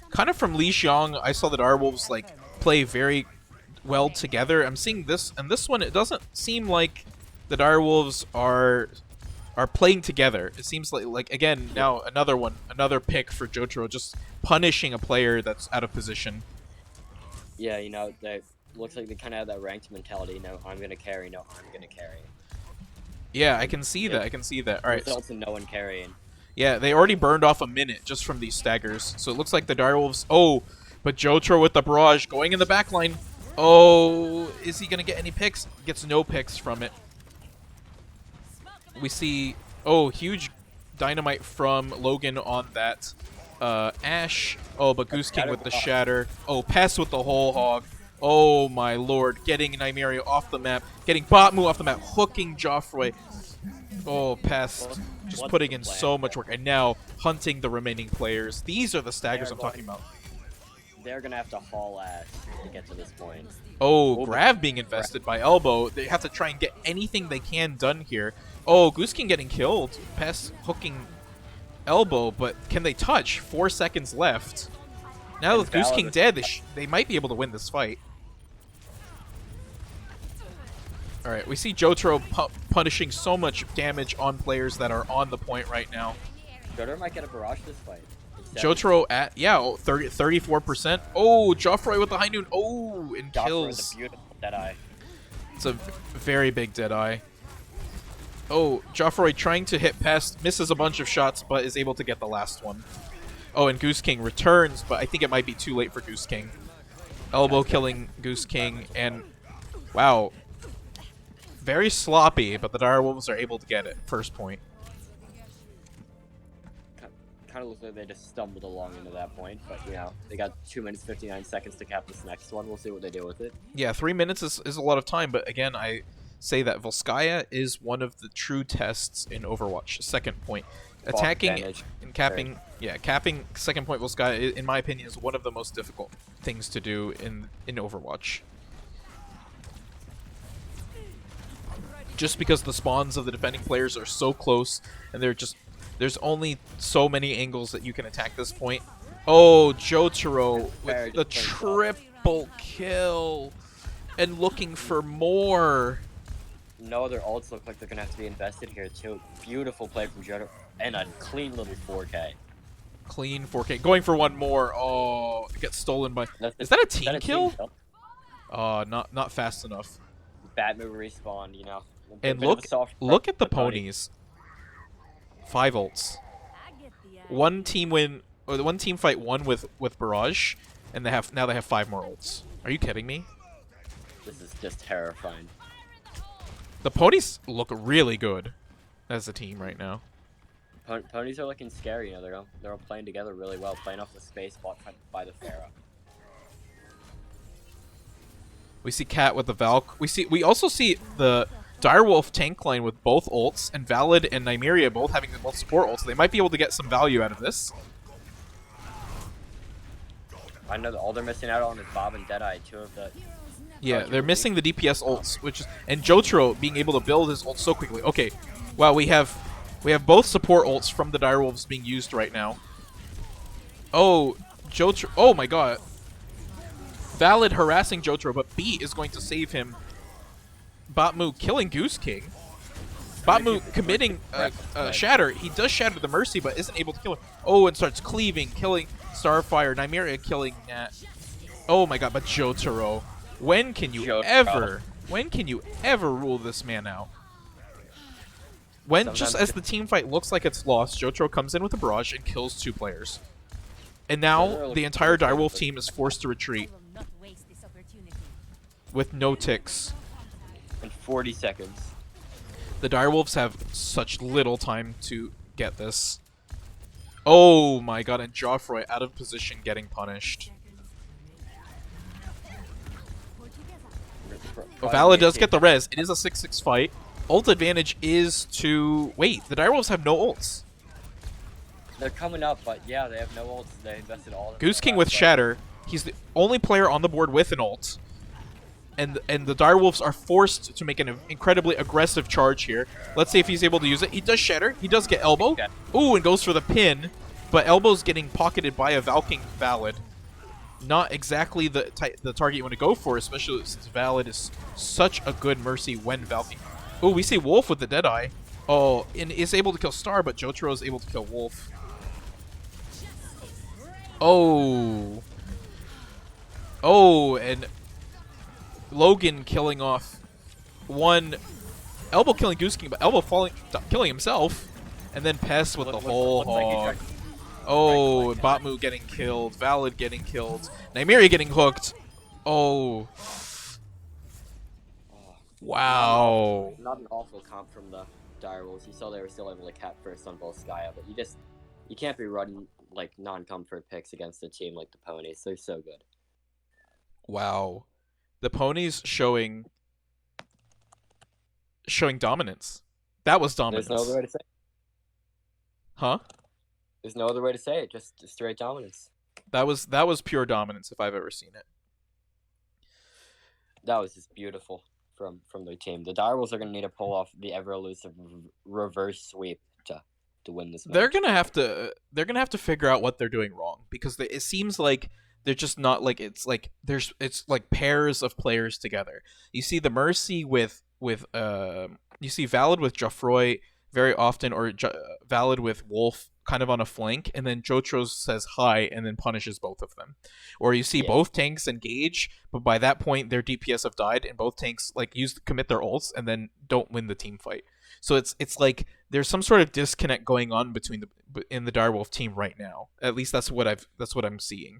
kind of from Li Xiong, I saw the Direwolves like play very well together. I'm seeing this, and this one, it doesn't seem like the Direwolves are playing together. It seems like again now another pick for Jotaro, just punishing a player that's out of position. Yeah, that looks like they kind of have that ranked mentality. No, I'm gonna carry. No, I'm gonna carry. Yeah, I can see that. I can see that. All right. Results in no one carrying. Yeah, they already burned off a minute just from these staggers. So it looks like the Direwolves. Oh, but Jotaro with the barrage going in the back line. Oh, is he gonna get any picks? Gets no picks from it. We see, huge dynamite from Logan on that Ashe. Oh, but Goose King with the shatter. Oh, Pest with the whole hog. Oh my lord, getting Nymeria off the map, getting Batmoo off the map, hooking Geoffroy. Oh, Pest, just putting in so much work, and now hunting the remaining players. These are the staggers I'm talking about. They're gonna have to haul ass to get to this point. Oh, Grav being invested by Elbow. They have to try and get anything they can done here. Oh, Goose King getting killed. Pest hooking Elbow, but can they touch? 4 seconds left. Now with Goose King dead, they might be able to win this fight. Alright, we see Jotaro punishing so much damage on players that are on the point right now. Jotaro might get a barrage this fight. Jotaro at 34%. Oh, Geoffroy with the high noon. Oh, and kills. With a beautiful Deadeye. It's a very big Deadeye. Oh, Geoffroy trying to hit Pest, misses a bunch of shots, but is able to get the last one. Oh, and Goose King returns, but I think it might be too late for Goose King. Elbow killing Goose King, and wow, very sloppy, but the Direwolves are able to get it. First point. Kind of looks like they just stumbled along into that point, but they got 2 minutes 59 seconds to cap this next one. We'll see what they do with it. Yeah, 3 minutes is a lot of time, but again, I say that Volskaya is one of the true tests in Overwatch. Second point. Attacking and capping, capping second point Volskaya, in my opinion, is one of the most difficult things to do in Overwatch. Just because the spawns of the defending players are so close, and there's only so many angles that you can attack this point. Oh, Jotaro with the triple kill and looking for more. No, their ults look like they're gonna have to be invested here too. Beautiful play from Jotaro and a clean little 4K. Clean 4K. Going for one more. Oh, it gets stolen by. Is that a team kill? Not fast enough. Batmoo respawn, And look at the ponies. 5 ults. One team win, or the one team fight one with Barrage, and now they have 5 more ults. Are you kidding me? This is just terrifying. The ponies look really good as a team right now. Ponies are looking scary. They're all playing together really well, playing off the space bought by the Pharah. We see Cat with the Valk. We also see the Direwolf tank line with both ults, and Valid and Nymeria both having the most support ults. So they might be able to get some value out of this. I know that all they're missing out on is Bob and Deadeye, 2 of the. Yeah, they're missing the DPS ults, and Jotaro being able to build his ult so quickly. Okay, wow, we have We have both support ults from the Direwolves being used right now. Oh, Jotaro. Oh my god. Valid harassing Jotaro, but B is going to save him. Batmu killing Goose King. Batmu committing Shatter. He does shatter the Mercy, but isn't able to kill her. Oh, and starts cleaving, killing Starfire. Nymeria killing Nat. Oh my god, but Jotaro. When can you ever rule this man out? When Sometimes just as the team fight looks like it's lost, Jotaro comes in with a barrage and kills 2 players. And now the entire Direwolf team is forced to retreat with no ticks. In 40 seconds. The Direwolves have such little time to get this. Oh my god, and Joffroy out of position getting punished. Valid does get the res. It is a 6-6 fight. Ult advantage is to... Wait, the Direwolves have no ults. They're coming up, but yeah, they have no ults. They invested all of Goose King with Shatter. He's the only player on the board with an ult. And the Direwolves are forced to make an incredibly aggressive charge here. Let's see if he's able to use it. He does Shatter. He does get Elbow. Okay. Ooh, and goes for the pin. But Elbow's getting pocketed by a Valking Valid. Not exactly the target you want to go for, especially since Valid is such a good Mercy when Valking. Oh, we see Wolf with the Deadeye. Oh, and is able to kill Star, but Jotaro is able to kill Wolf. Oh. Oh, and Logan killing off one. Elbow killing Goose King, but Elbow killing himself. And then Pest with the whole hog. Oh, Batmu getting killed. Valid getting killed. Nymeria getting hooked. Oh. Wow. Not an awful comp from the Direwolves. You saw they were still able to cap first on both Skya, but you can't be running like non-comfort picks against a team like the Ponies. They're so good. Wow. The Ponies showing dominance. That was dominance. There's no other way to say it. Huh? There's no other way to say it. Just straight dominance. That was pure dominance if I've ever seen it. That was just beautiful from their team. The Direwolves are going to need to pull off the ever elusive reverse sweep to win this match. They're gonna have to figure out what they're doing wrong, because it seems like they're just not like it's like pairs of players together. You see the Mercy with you see Valid with Joffroy very often, or Valid with Wolf kind of on a flank, and then Jotaro says hi and then punishes both of them. Or you see both tanks engage, but by that point their DPS have died and both tanks like commit their ults and then don't win the team fight. So it's like there's some sort of disconnect going on in the Direwolf team right now. At least that's what I'm seeing.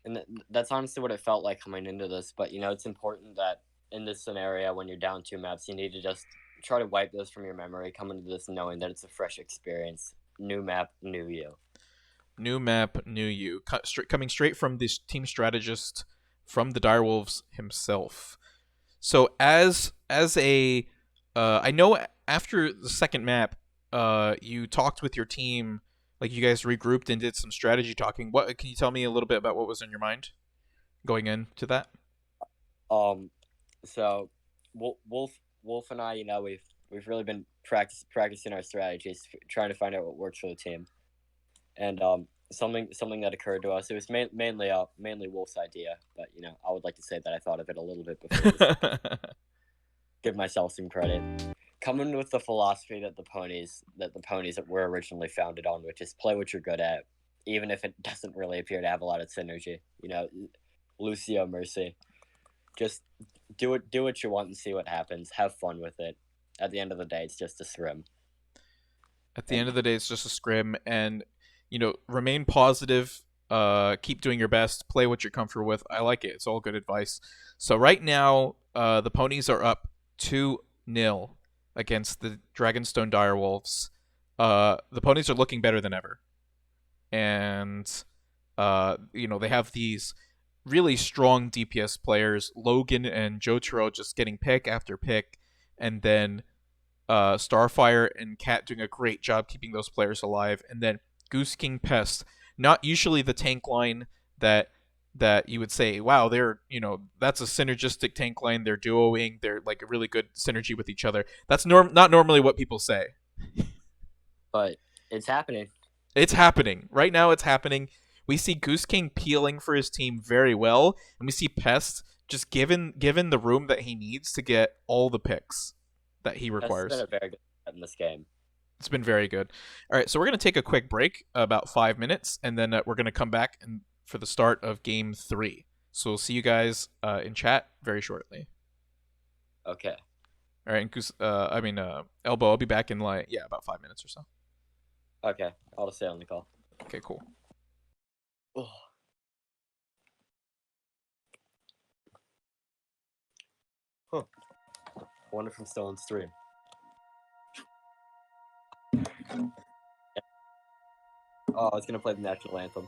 And that's honestly what it felt like coming into this. But it's important that in this scenario, when you're down 2 maps, you need to just try to wipe those from your memory. Come into this knowing that it's a fresh experience. New map, new you. New map, new you. Coming straight from this team strategist from the Direwolves himself. So as a I know after the second map, you talked with your team, like you guys regrouped and did some strategy talking. What can you tell me a little bit about what was in your mind going into that? So Wolf and I, we've really been practicing our strategies, trying to find out what works for the team. And something that occurred to us, it was mainly Wolf's idea, but I would like to say that I thought of it a little bit before. Give myself some credit. Coming with the philosophy that the ponies were originally founded on, which is play what you're good at, even if it doesn't really appear to have a lot of synergy. Lucio Mercy, just do what you want and see what happens. Have fun with it. At the end of the day, it's just a scrim. At the end of the day, it's just a scrim, and remain positive. Keep doing your best. Play what you're comfortable with. I like it. It's all good advice. So right now, the Ponies are up 2-0 against the Dragonstone Direwolves. The Ponies are looking better than ever, and they have these really strong DPS players, Logan and Jotaro, just getting pick after pick, and then Starfire and Cat doing a great job keeping those players alive, and then Goose King Pest, not usually the tank line that you would say, wow, they're that's a synergistic tank line, they're duoing, they're like a really good synergy with each other. That's not normally what people say. but it's happening. It's happening. Right now it's happening. We see Goose King peeling for his team very well, and we see Pest just given the room that he needs to get all the picks that he This has been requires. a very good set in this game. It's been very good. All right, so we're going to take a quick break, about 5 minutes, and then we're going to come back and for the start of game 3. So we'll see you guys in chat very shortly. Okay. All right, and Elbow, I'll be back in about 5 minutes or so. Okay. I'll just stay on the call. Okay, cool. Oh. Huh. I wonder if I'm still on stream. Oh, I was gonna play the national anthem.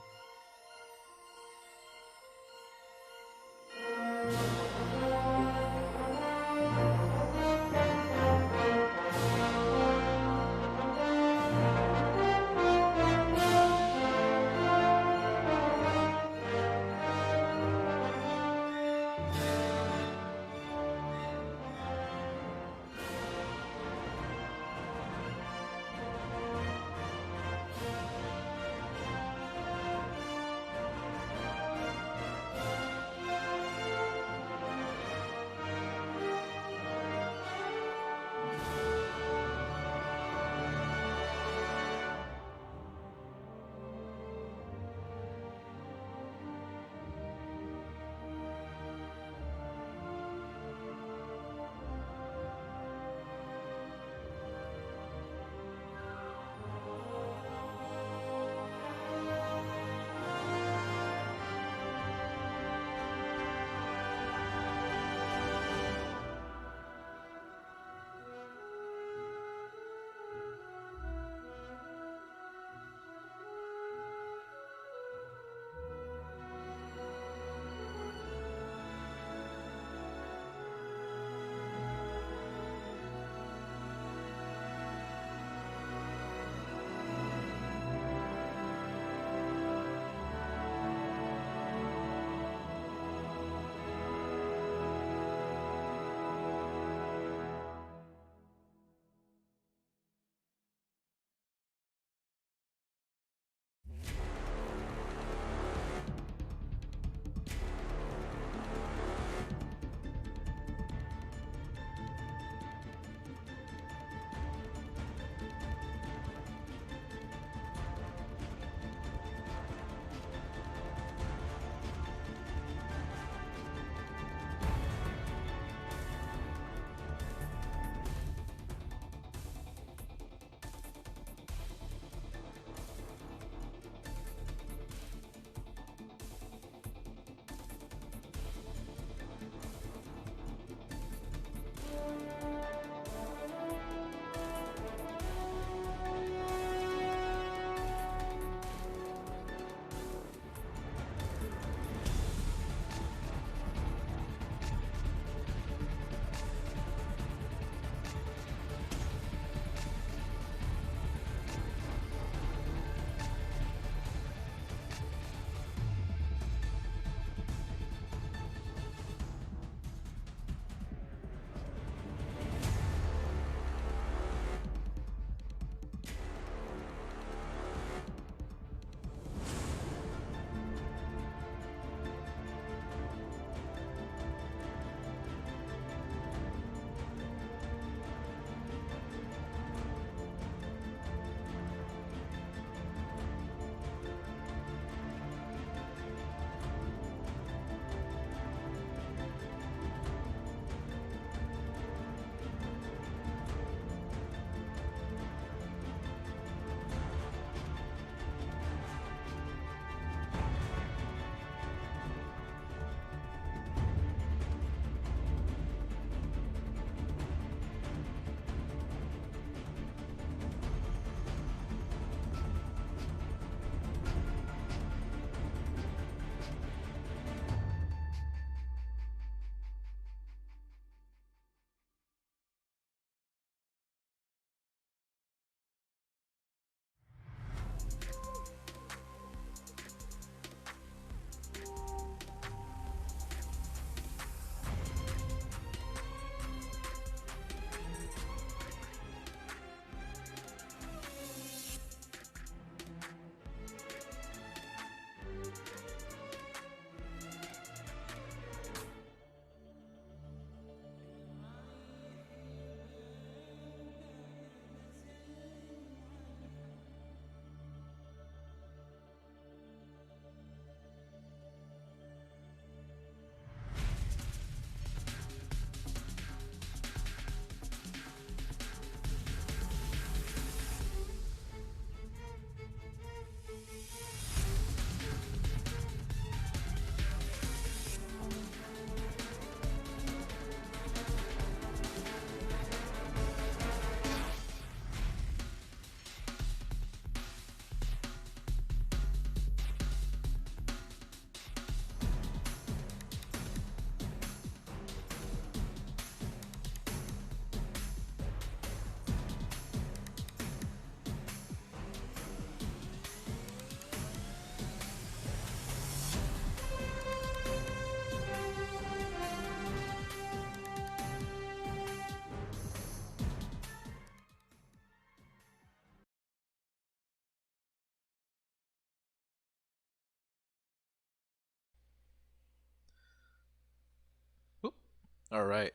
All right.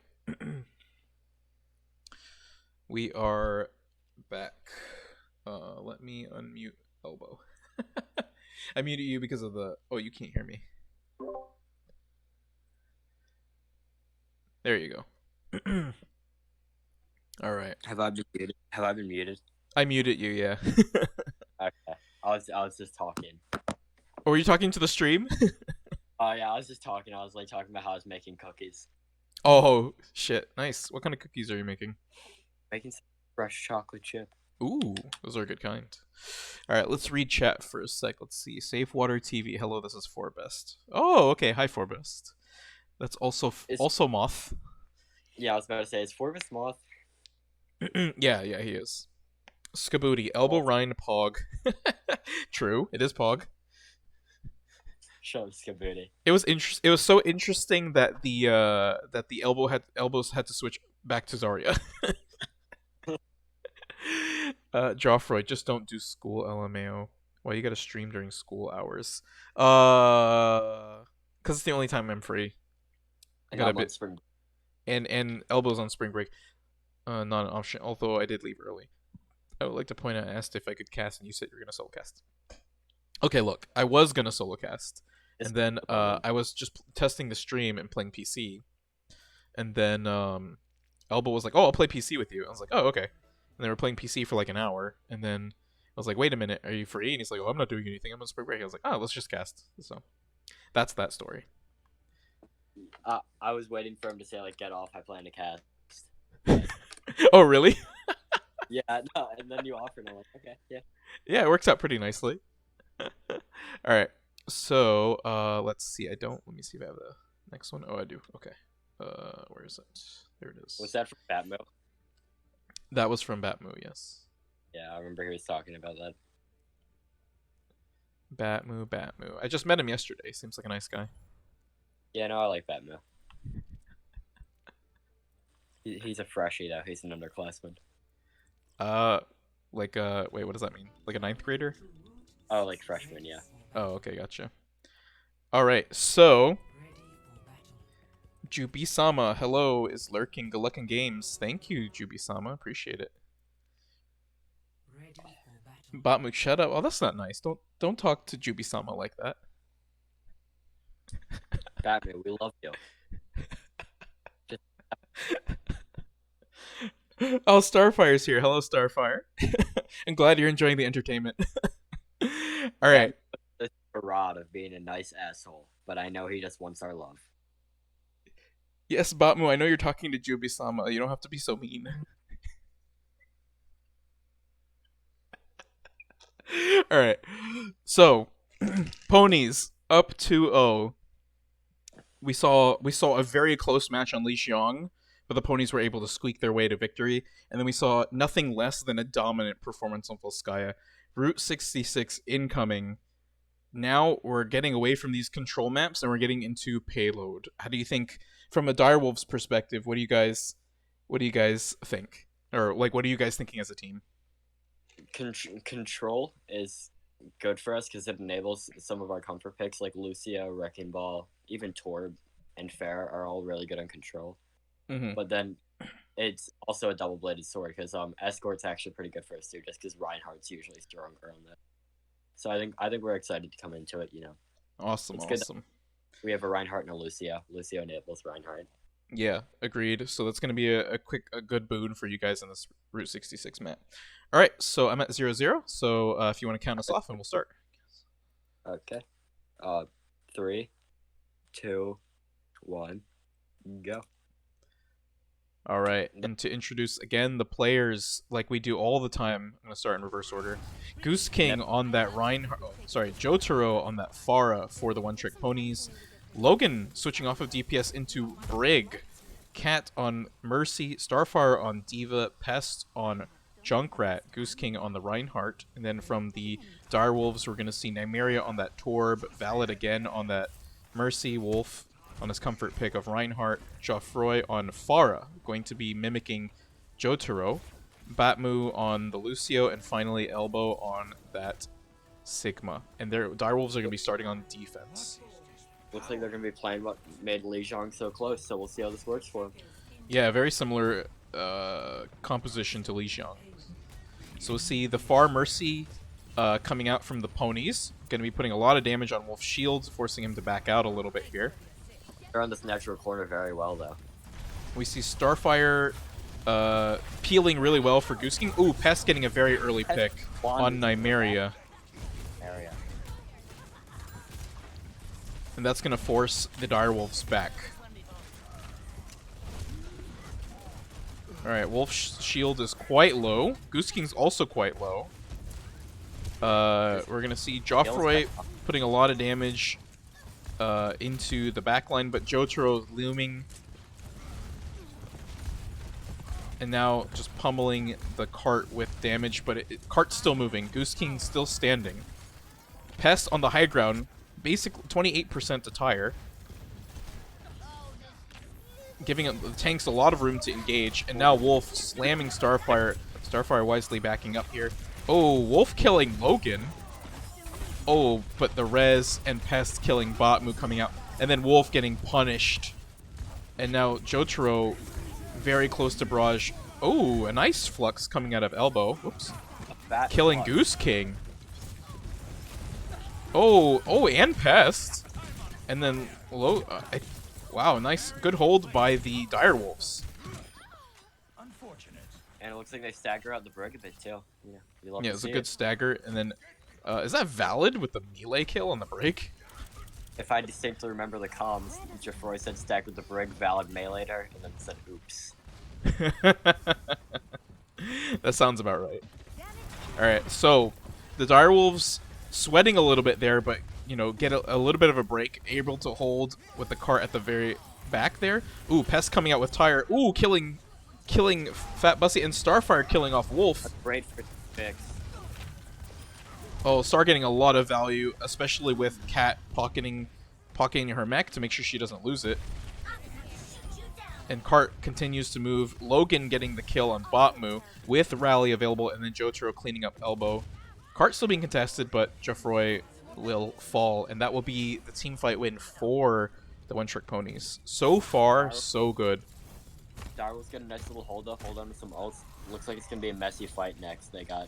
We are back. Let me unmute Elbow. I muted you because of the. Oh, you can't hear me. There you go. All right. Have I been muted? Have I been muted? I muted you, yeah. Okay. I was just talking. Or were you talking to the stream? Oh yeah, I was just talking. I was like talking about how I was making cookies. Oh, shit. Nice. What kind of cookies are you making? Making some fresh chocolate chip. Ooh, those are a good kind. All right, let's read chat for a sec. Let's see. Safe Water TV. Hello, this is Forbest. Oh, okay. Hi, Forbest. That's also Moth. Yeah, I was about to say, is Forbes Moth? Yeah, he is. Skabooty, Elbow, Rhine, Pog. True, it is Pog. Show Skabooty. It was It was so interesting that the elbows had to switch back to Zarya. Joffroy, just don't do school, LMAO. Why you gotta stream during school hours? Cause it's the only time I'm free. I got a bit. Spring. And elbows on spring break. Not an option. Although I did leave early. I would like to point out, I asked if I could cast, and you said you were gonna solo cast. Okay, look, I was gonna solo cast, and then I was just testing the stream and playing PC, and then Elbow was like, "Oh, I'll play PC with you." I was like, "Oh, okay." And they were playing PC for like an hour, and then I was like, "Wait a minute, are you free?" And he's like, "Oh, I'm not doing anything. I'm on spring break." I was like, "Oh, let's just cast." So that's that story. I was waiting for him to say like, "Get off. I plan to cast." Oh, really? Yeah, no, and then you offered, and I'm like, okay, yeah. Yeah, it works out pretty nicely. All right, so let's see. Let me see if I have the next one. Oh, I do. Okay. Where is it? There it is. Was that from Batmo? That was from Batmoo, yes. Yeah, I remember he was talking about that. Batmoo. I just met him yesterday. Seems like a nice guy. Yeah, no, I like Batmo. He's a freshie though. He's an underclassman. Wait, what does that mean? Like a ninth grader? Oh, like freshman, yeah. Oh, okay, gotcha. All right, so Jubi-sama, hello, is lurking. Good luck in games. Thank you, Jubi-sama. Appreciate it. Batmook, shut up. Oh, that's not nice. Don't talk to Jubi-sama like that. Batman, we love you. Oh, Starfire's here. Hello, Starfire. I'm glad you're enjoying the entertainment. All right. This parade of being a nice asshole, but I know he just wants our love. Yes, Batmu, I know you're talking to Jubi-sama. You don't have to be so mean. All right. So, ponies up 2-0. We saw a very close match on Li Xiong, but the ponies were able to squeak their way to victory. And then we saw nothing less than a dominant performance on Volskaya. Route 66 incoming. Now we're getting away from these control maps and we're getting into payload. How do you think, from a Direwolves perspective, what do you guys think? Or like, what are you guys thinking as a team? Control is good for us because it enables some of our comfort picks like Lucio, Wrecking Ball, even Torb and Fair are all really good on control. Mm-hmm. But then it's also a double-bladed sword because Escort's actually pretty good for us too, just because Reinhardt's usually stronger on that. So I think we're excited to come into it. You know, Awesome. We have a Reinhardt and a Lucio. Lucio enables Reinhardt. Yeah, agreed. So that's going to be a good boon for you guys in this Route 66 map. All right, so I'm at 0-0. So if you want to count us off, and we'll start. Okay. 3, 2, 1, go. All right, and to introduce again the players like we do all the time, I'm going to start in reverse order. Goose King on that Jotaro on that Pharah for the One-Trick Ponies. Logan switching off of DPS into Brig. Cat on Mercy. Starfire on Diva. Pest on Junkrat. Goose King on the Reinhardt. And then from the Direwolves, we're going to see Nymeria on that Torb. Valid again on that Mercy. Wolf on his comfort pick of Reinhardt. Geoffroy on Pharah, going to be mimicking Jotaro. Batmu on the Lucio. And finally Elbow on that Sigma. And their Direwolves are going to be starting on defense. Looks like they're gonna be playing what made Li Zhang so close. So we'll see how this works for him. Yeah, very similar composition to Li Xiang. So we'll see the Far Mercy coming out from the ponies. Going to be putting a lot of damage on Wolf's shields, forcing him to back out a little bit here. They're on this natural corner very well, though. We see Starfire peeling really well for Goose King. Ooh, Pest getting a very early pick on Nymeria. And that's going to force the Direwolves back. Alright, Wolf's shield is quite low. Goose King's also quite low. We're going to see Joffroy putting a lot of damage into the backline, but Jotaro looming. And now just pummeling the cart with damage, but cart's still moving. Goose King's still standing. Pest on the high ground, basically 28% to tire. Giving the tanks a lot of room to engage, and now Wolf slamming Starfire. Starfire wisely backing up here. Oh, Wolf killing Logan. Oh, but the Rez and Pest killing Botmu coming out, and then Wolf getting punished. And now Jotaro very close to Barrage. Oh, a nice flux coming out of elbow. Whoops. Killing Goose King. Oh, and Pest. And then wow, nice, good hold by the Direwolves. And it looks like they stagger out the brig a bit too. Yeah, it's a good stagger. And then, is that valid with the melee kill on the break? If I distinctly remember the comms, Geoffroy said staggered the brig, valid melee'd her, and then said oops. That sounds about right. Alright, so the Direwolves sweating a little bit there, but get a little bit of a break, able to hold with the cart at the very back there. Ooh, Pest coming out with Tire. Ooh, killing Fat Bussy, and Starfire killing off Wolf. That's great for fix. Oh, Star getting a lot of value, especially with Cat pocketing her mech to make sure she doesn't lose it. And Cart continues to move. Logan getting the kill on Botmu with Rally available, and then Jotaro cleaning up elbow. Cart still being contested, but Geoffroy will fall, and that will be the team fight win for the One-Trick Ponies. So far, so good. Darwell's got a nice little hold on to some ults. Looks like it's going to be a messy fight next. They got,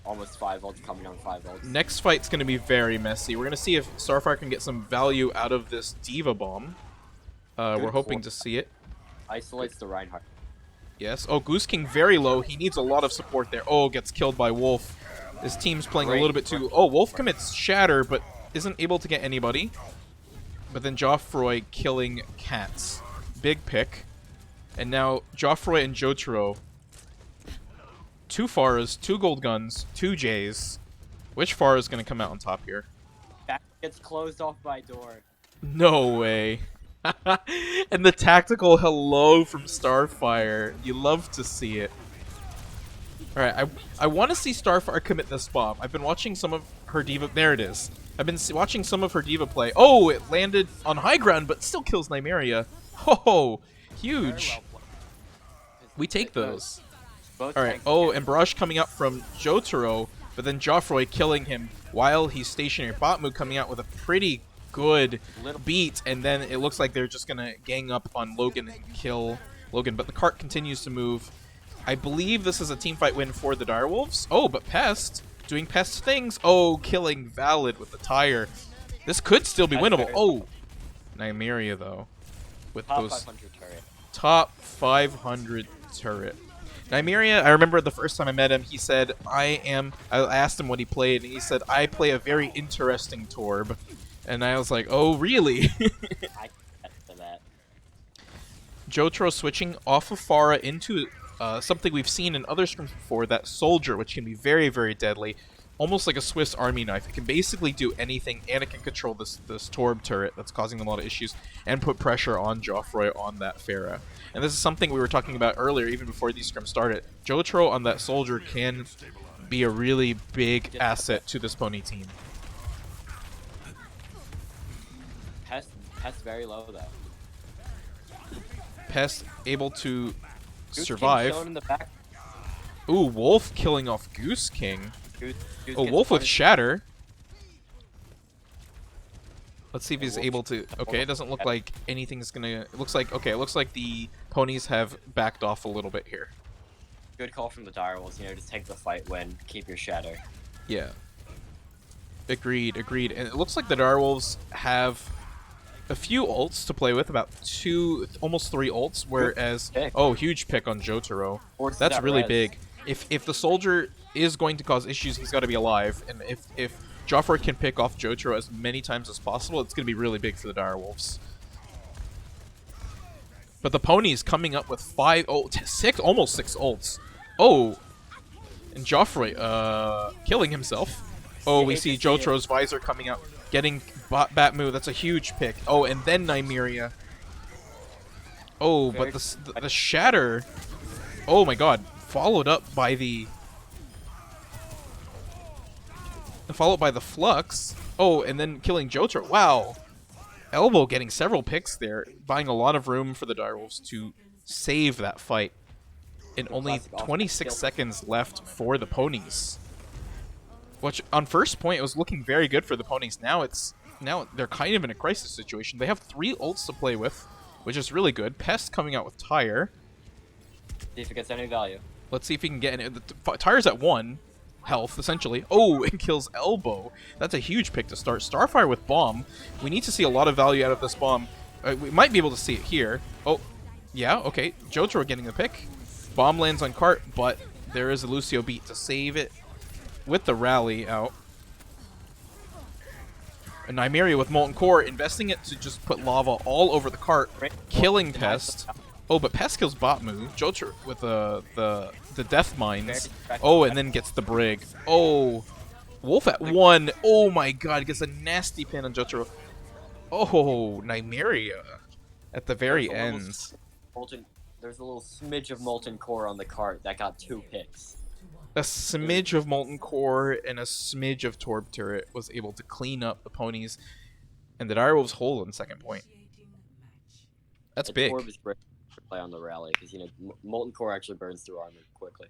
almost 5 ults coming on 5 ults. Next fight's going to be very messy. We're going to see if Starfire can get some value out of this Diva Bomb. We're hoping to see it. Isolates the Reinhardt. Yes. Oh, Goose King very low. He needs a lot of support there. Oh, gets killed by Wolf. His team's playing a little bit too... Oh, Wolf commits Shatter, but isn't able to get anybody. But then Joffroy killing Cats. Big pick. And now Joffroy and Jotaro. 2 Pharas, 2 gold guns, 2 Jays. Which Phara is going to come out on top here? That gets closed off by door. No way. And the tactical hello from Starfire. You love to see it. Alright, I want to see Starfire commit this bomb. I've been watching some of her Diva... There it is. I've been watching some of her Diva play. Oh, it landed on high ground, but still kills Nymeria. Oh, huge. We take those. Alright, oh, and Barrage coming up from Jotaro, but then Joffroy killing him while he's stationary. Botmu coming out with a pretty good beat, and then it looks like they're just going to gang up on Logan and kill Logan, but the cart continues to move. I believe this is a team fight win for the Direwolves. Oh, but Pest doing Pest things. Oh, killing Valid with the Tire. This could still be winnable. Oh, Nymeria, though, with Top those 500 turret. Top 500 turret. Nymeria, I remember the first time I met him, he said, I asked him what he played, and he said, I play a very interesting Torb. And I was like, oh, really? I to that. Jotaro switching off of Pharah into something we've seen in other scrims before, that Soldier, which can be very, very deadly. Almost like a Swiss Army knife. It can basically do anything, and it can control this Torb turret that's causing them a lot of issues, and put pressure on Joffroy on that Pharah. And this is something we were talking about earlier, even before these scrims started. Jotaro on that Soldier can be a really big asset to this pony team. Pest very low though. Pest able to Goose survive. King in the back. Ooh, Wolf killing off Goose King. Goose Oh, gets Wolf with punished. Shatter. Let's see if he's Wolf able to. Okay, it doesn't look like anything's gonna. It looks like okay. It looks like the ponies have backed off a little bit here. Good call from the Direwolves. You know, just take the fight, win, keep your shadow. Yeah. Agreed. Agreed. And it looks like the Direwolves have a few ults to play with, about 2, almost 3 ults. Whereas, oh, huge pick on Jotaro. That's really big. If the soldier is going to cause issues, he's got to be alive. And if Joffrey can pick off Jotaro as many times as possible, it's going to be really big for the Direwolves. But the ponies coming up with 6, almost 6 ults. Oh, and Joffrey, killing himself. Oh, we see Jotaro's visor coming out, getting Batmu. That's a huge pick. Oh, and then Nymeria. Oh, but the shatter. Oh my God, followed by the flux. Oh, and then killing Jotaro. Wow. Elbow getting several picks there, buying a lot of room for the Direwolves to save that fight. And only 26 seconds left for the ponies. Which, on first point, it was looking very good for the ponies. Now they're kind of in a crisis situation. They have 3 ults to play with, which is really good. Pest coming out with Tire. See if it gets any value. Let's see if he can get in. Tire's at 1 health, essentially. Oh, it kills Elbow. That's a huge pick to start. Starfire with Bomb. We need to see a lot of value out of this Bomb. We might be able to see it here. Oh, yeah, okay. Jotaro getting the pick. Bomb lands on cart, but there is a Lucio beat to save it with the rally out. And Nymeria with Molten Core, investing it to just put lava all over the cart, killing Pest. Oh, but Pest kills Batmu. Jotaro with the Death Mines. Oh, and then gets the Brig. Oh, Wolf at 1. Oh my God, gets a nasty pin on Jotaro. Oh, Nymeria at the very end. There's a little smidge of Molten Core on the cart that got 2 picks. A smidge of Molten Core and a smidge of Torb Turret was able to clean up the ponies and the Direwolves hold on second point. That's big. Torb is great to play on the rally because, you know, Molten Core actually burns through armor quickly.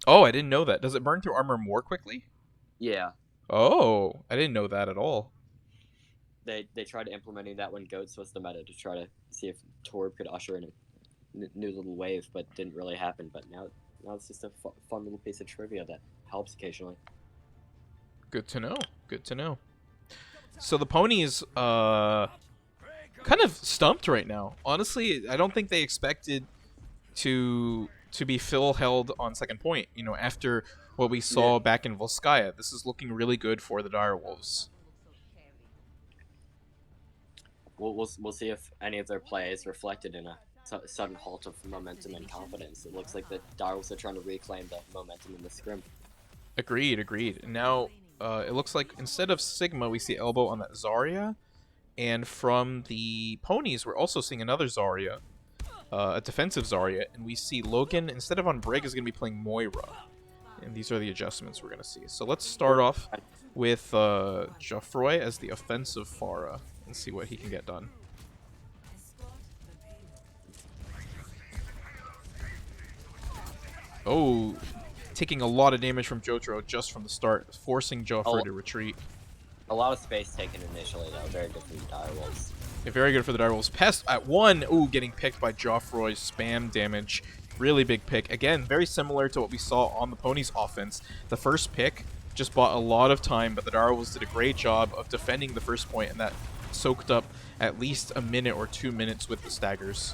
Oh, I didn't know that. Does it burn through armor more quickly? Yeah. Oh, I didn't know that at all. They tried implementing that when Goats was the meta to try to see if Torb could usher in a new little wave, but didn't really happen. But now it's just a fun little piece of trivia that helps occasionally. Good to know. Good to know. So the ponies, kind of stumped right now. Honestly, I don't think they expected to be Phil held on second point. You know, after what we saw back in Volskaya, this is looking really good for the Direwolves. We'll see if any of their play is reflected in a sudden halt of momentum and confidence. It looks like the Direwolves are trying to reclaim the momentum in the scrim. Agreed. And now it looks like instead of Sigma, we see Elbow on that Zarya. And from the ponies, we're also seeing another Zarya, a defensive Zarya. And we see Logan, instead of on Brig, is going to be playing Moira. And these are the adjustments we're going to see. So let's start off with Geoffroy as the offensive Pharah and see what he can get done. Oh, taking a lot of damage from Jotaro just from the start, forcing Geoffroy to retreat. A lot of space taken initially, though. Very good for the Direwolves. Yeah, very good for the Direwolves. Pest at 1. Ooh, getting picked by Geoffroy. Spam damage. Really big pick. Again, very similar to what we saw on the Ponies offense. The first pick just bought a lot of time, but the Direwolves did a great job of defending the first point, and that soaked up at least a minute or 2 minutes with the staggers.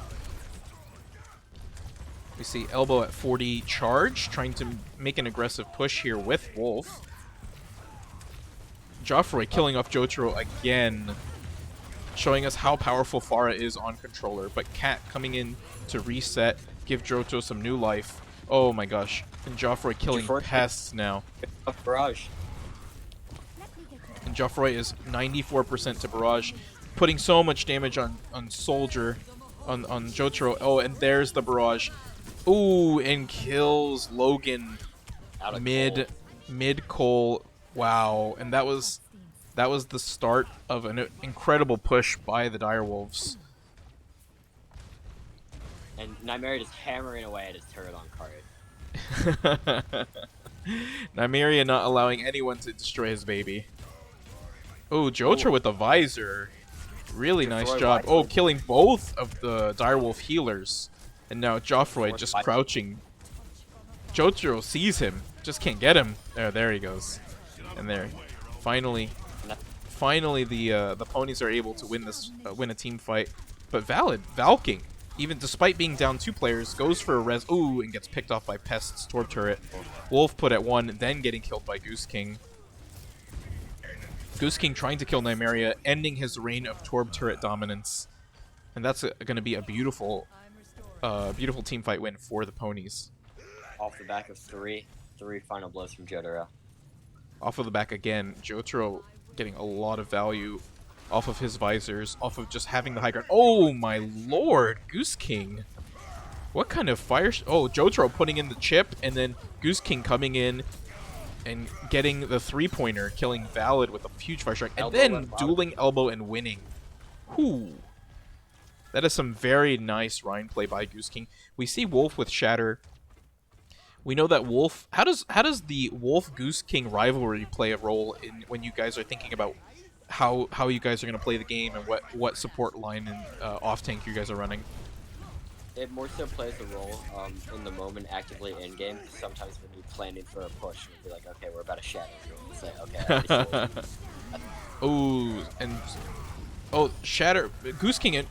We see Elbow at 40 charge, trying to make an aggressive push here with Wolf. Geoffroy killing off Jotaro again, showing us how powerful Pharah is on controller. But Cat coming in to reset, give Jotaro some new life. Oh my gosh. And Geoffroy killing Pests now. Barrage. And Geoffroy is 94% to Barrage, putting so much damage on Soldier, on Jotaro. Oh, and there's the Barrage. Ooh, and kills Logan mid Cole. Wow, and that was the start of an incredible push by the Direwolves. And Nymeria just hammering away at his turret on cart. Nymeria not allowing anyone to destroy his baby. Oh, Jotra with the visor. Really nice Joffrey job. visor. Oh, killing both of the Direwolf healers. And now Joffrey just Visor. crouching. Jotaro sees him. Just can't get him. There he goes. And there. Finally the ponies are able to win a team fight. But Valking, even despite being down 2 players, goes for a res. Ooh, and gets picked off by Pest's Torb Turret. Wolf put at 1, then getting killed by Goose King. Goose King trying to kill Nymeria, ending his reign of Torb Turret dominance. And that's going to be a beautiful team fight win for the ponies. Off the back of three final blows from Jotaro. Off of the back again, Jotaro getting a lot of value off of his visors, off of just having the high ground. Oh my lord, Goose King. What kind of fire? Oh, Jotaro putting in the chip, and then Goose King coming in and getting the 3-pointer, killing Valid with a huge fire strike, and Elbow then left dueling elbow and winning. Whew. That is some very nice Rhine play by Goose King. We see Wolf with Shatter. We know that Wolf. How does the Wolf Goose King rivalry play a role in when you guys are thinking about how you guys are going to play the game and what support line and off tank you guys are running? It more so plays a role in the moment, actively in game. Sometimes when you're planning for a push, you'll be like, okay, we're about to shatter. You'll say, okay. Shatter. Goose King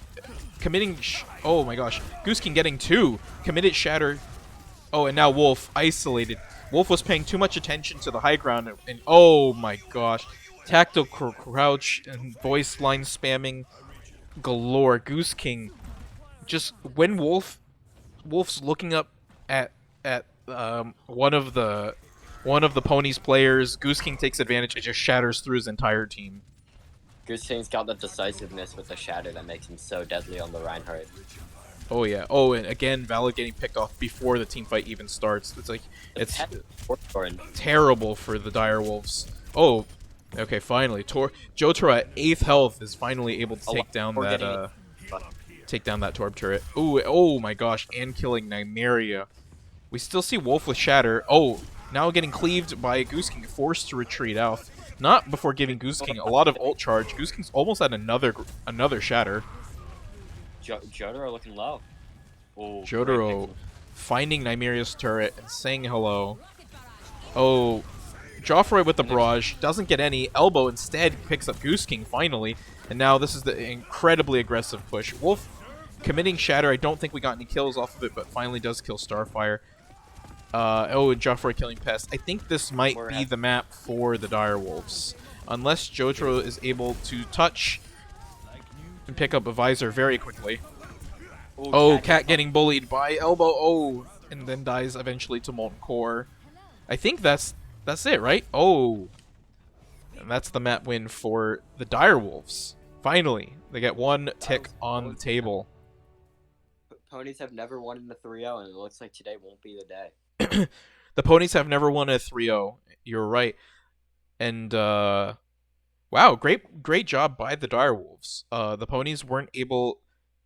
committing. Oh my gosh, Goose King getting 2 committed Shatter. Oh, and now Wolf isolated. Wolf was paying too much attention to the high ground, and oh my gosh, tactile crouch and voice line spamming galore. Goose King, just when Wolf's looking up at one of the ponies players, Goose King takes advantage and just shatters through his entire team. Goose King's got that decisiveness with the shatter that makes him so deadly on the Reinhardt. Oh yeah. Oh, and again, Valid getting picked off before the team fight even starts. It's like it's terrible for the Direwolves. Oh, okay. Finally, Jotaro at 8th health is finally able to take down that Torb turret. Ooh, oh my gosh, and killing Nymeria. We still see Wolf with Shatter. Oh, now getting cleaved by Goose King, forced to retreat out. Not before giving Goose King a lot of ult charge. Goose King's almost at another Shatter. Jotaro looking low. Ooh, Jotaro finding Nymeria's turret and saying hello. Oh, Joffrey with the barrage doesn't get any. Elbow instead picks up Goose King finally, and now this is the incredibly aggressive push. Wolf committing Shatter. I don't think we got any kills off of it, but finally does kill Starfire. And Joffrey killing Pest. I think this might be the map for the Direwolves, unless Jotaro is able to touch and pick up a visor very quickly. Ooh, Oh, Cat getting bullied by Elbow. Oh, and then dies eventually to Molten Core. I think that's it, right? Oh, and that's the map win for the Direwolves. Finally, they get 1 tick on the table. Ponies have never won in the 3-0, and it looks like today won't be the day. The ponies have never won a 3-0. You're right. And wow, great job by the Direwolves. The ponies weren't able.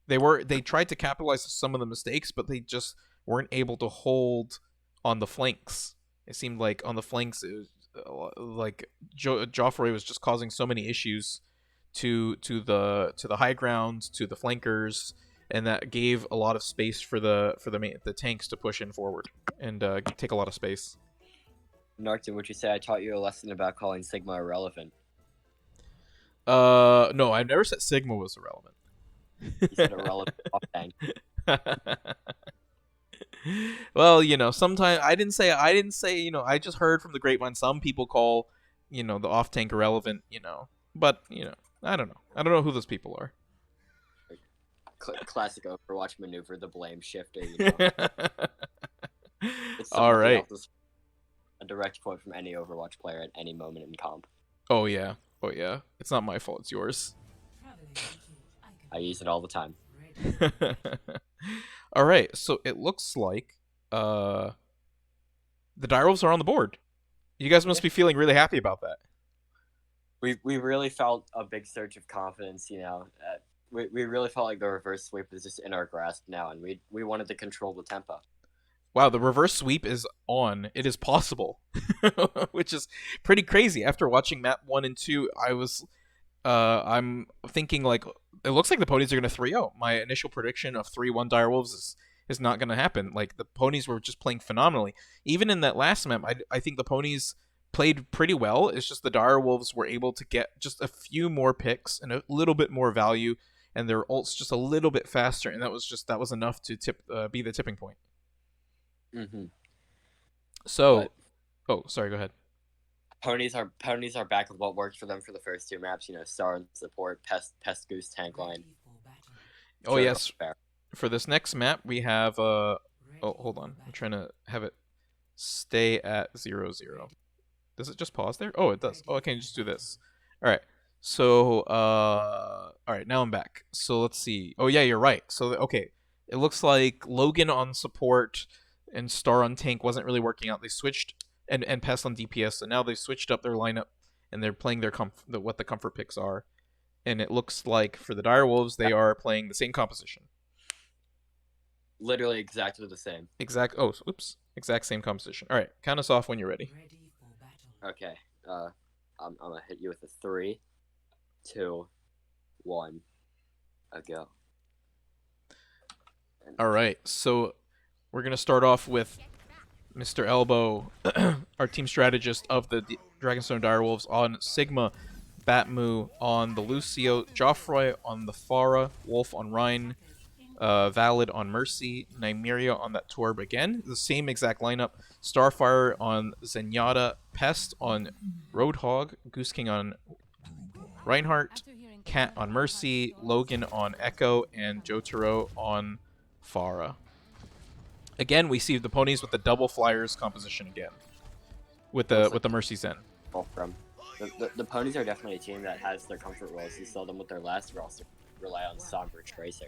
They tried to capitalize on some of the mistakes, but they just weren't able to hold on the flanks. It seemed like on the flanks, it was, like Joffrey was just causing so many issues to the high ground, to the flankers, and that gave a lot of space for the tanks to push in forward and take a lot of space. Narkton, would you say I taught you a lesson about calling Sigma irrelevant? No, I've never said Sigma was irrelevant. You said irrelevant off tank. Well, sometimes I didn't say, I just heard from the grapevine some people call, the off tank irrelevant, but, I don't know. I don't know who those people are. Classic Overwatch maneuver, the blame shifter, It's all right. A direct quote from any Overwatch player at any moment in comp. Oh yeah. It's not my fault, it's yours. I use it all the time. All right, so it looks like the Direwolves are on the board. You guys must be feeling really happy about that. We really felt a big surge of confidence, we really felt like the reverse sweep was just in our grasp now, and we wanted to control the tempo. Wow, the reverse sweep is on. It is possible, which is pretty crazy. After watching map 1 and 2, I was I'm thinking like it looks like the ponies are gonna 3-0. My initial prediction of 3-1 Direwolves is not gonna happen. Like the ponies were just playing phenomenally. Even in that last map, I think the ponies played pretty well. It's just the Direwolves were able to get just a few more picks and a little bit more value, and their ults just a little bit faster, and that was enough to be the tipping point. Mm-hmm. So, But oh, sorry, go ahead. ponies are back with what worked for them for the first two maps. You know, star and support, pest goose tank line. Oh Sure, yes, for this next map we have oh, hold on, I'm trying to have it stay at 0-0. Does it just pause there? Oh, it does. Oh, I can just do this. All right. So, all right, now I'm back. So let's see. Oh yeah, you're right. So okay, it looks like Logan on support and Star on tank wasn't really working out. They switched and Pest on DPS. So now they've switched up their lineup and they're playing what the comfort picks are. And it looks like for the Direwolves, they are playing the same composition. Literally exactly the same. Exact same composition. All right, count us off when you're ready. Okay. I'm gonna hit you with a 3, 2, 1. A go. All right, so we're gonna start off with Mr. Elbow, our team strategist of the Dragonstone Direwolves on Sigma, Batmu on the Lucio, Joffroy on the Pharah, Wolf on Rhine, Valid on Mercy, Nymeria on that Torb again. The same exact lineup. Starfire on Zenyatta, Pest on Roadhog, Goose King on Reinhardt, Cat on Mercy, Logan on Echo, and Jotaro on Pharah. Again, we see the ponies with the double flyers composition again, with the Mercy Zen. From the ponies are definitely a team that has their comfort roles. You saw them with their last roster rely on Sombra Tracer.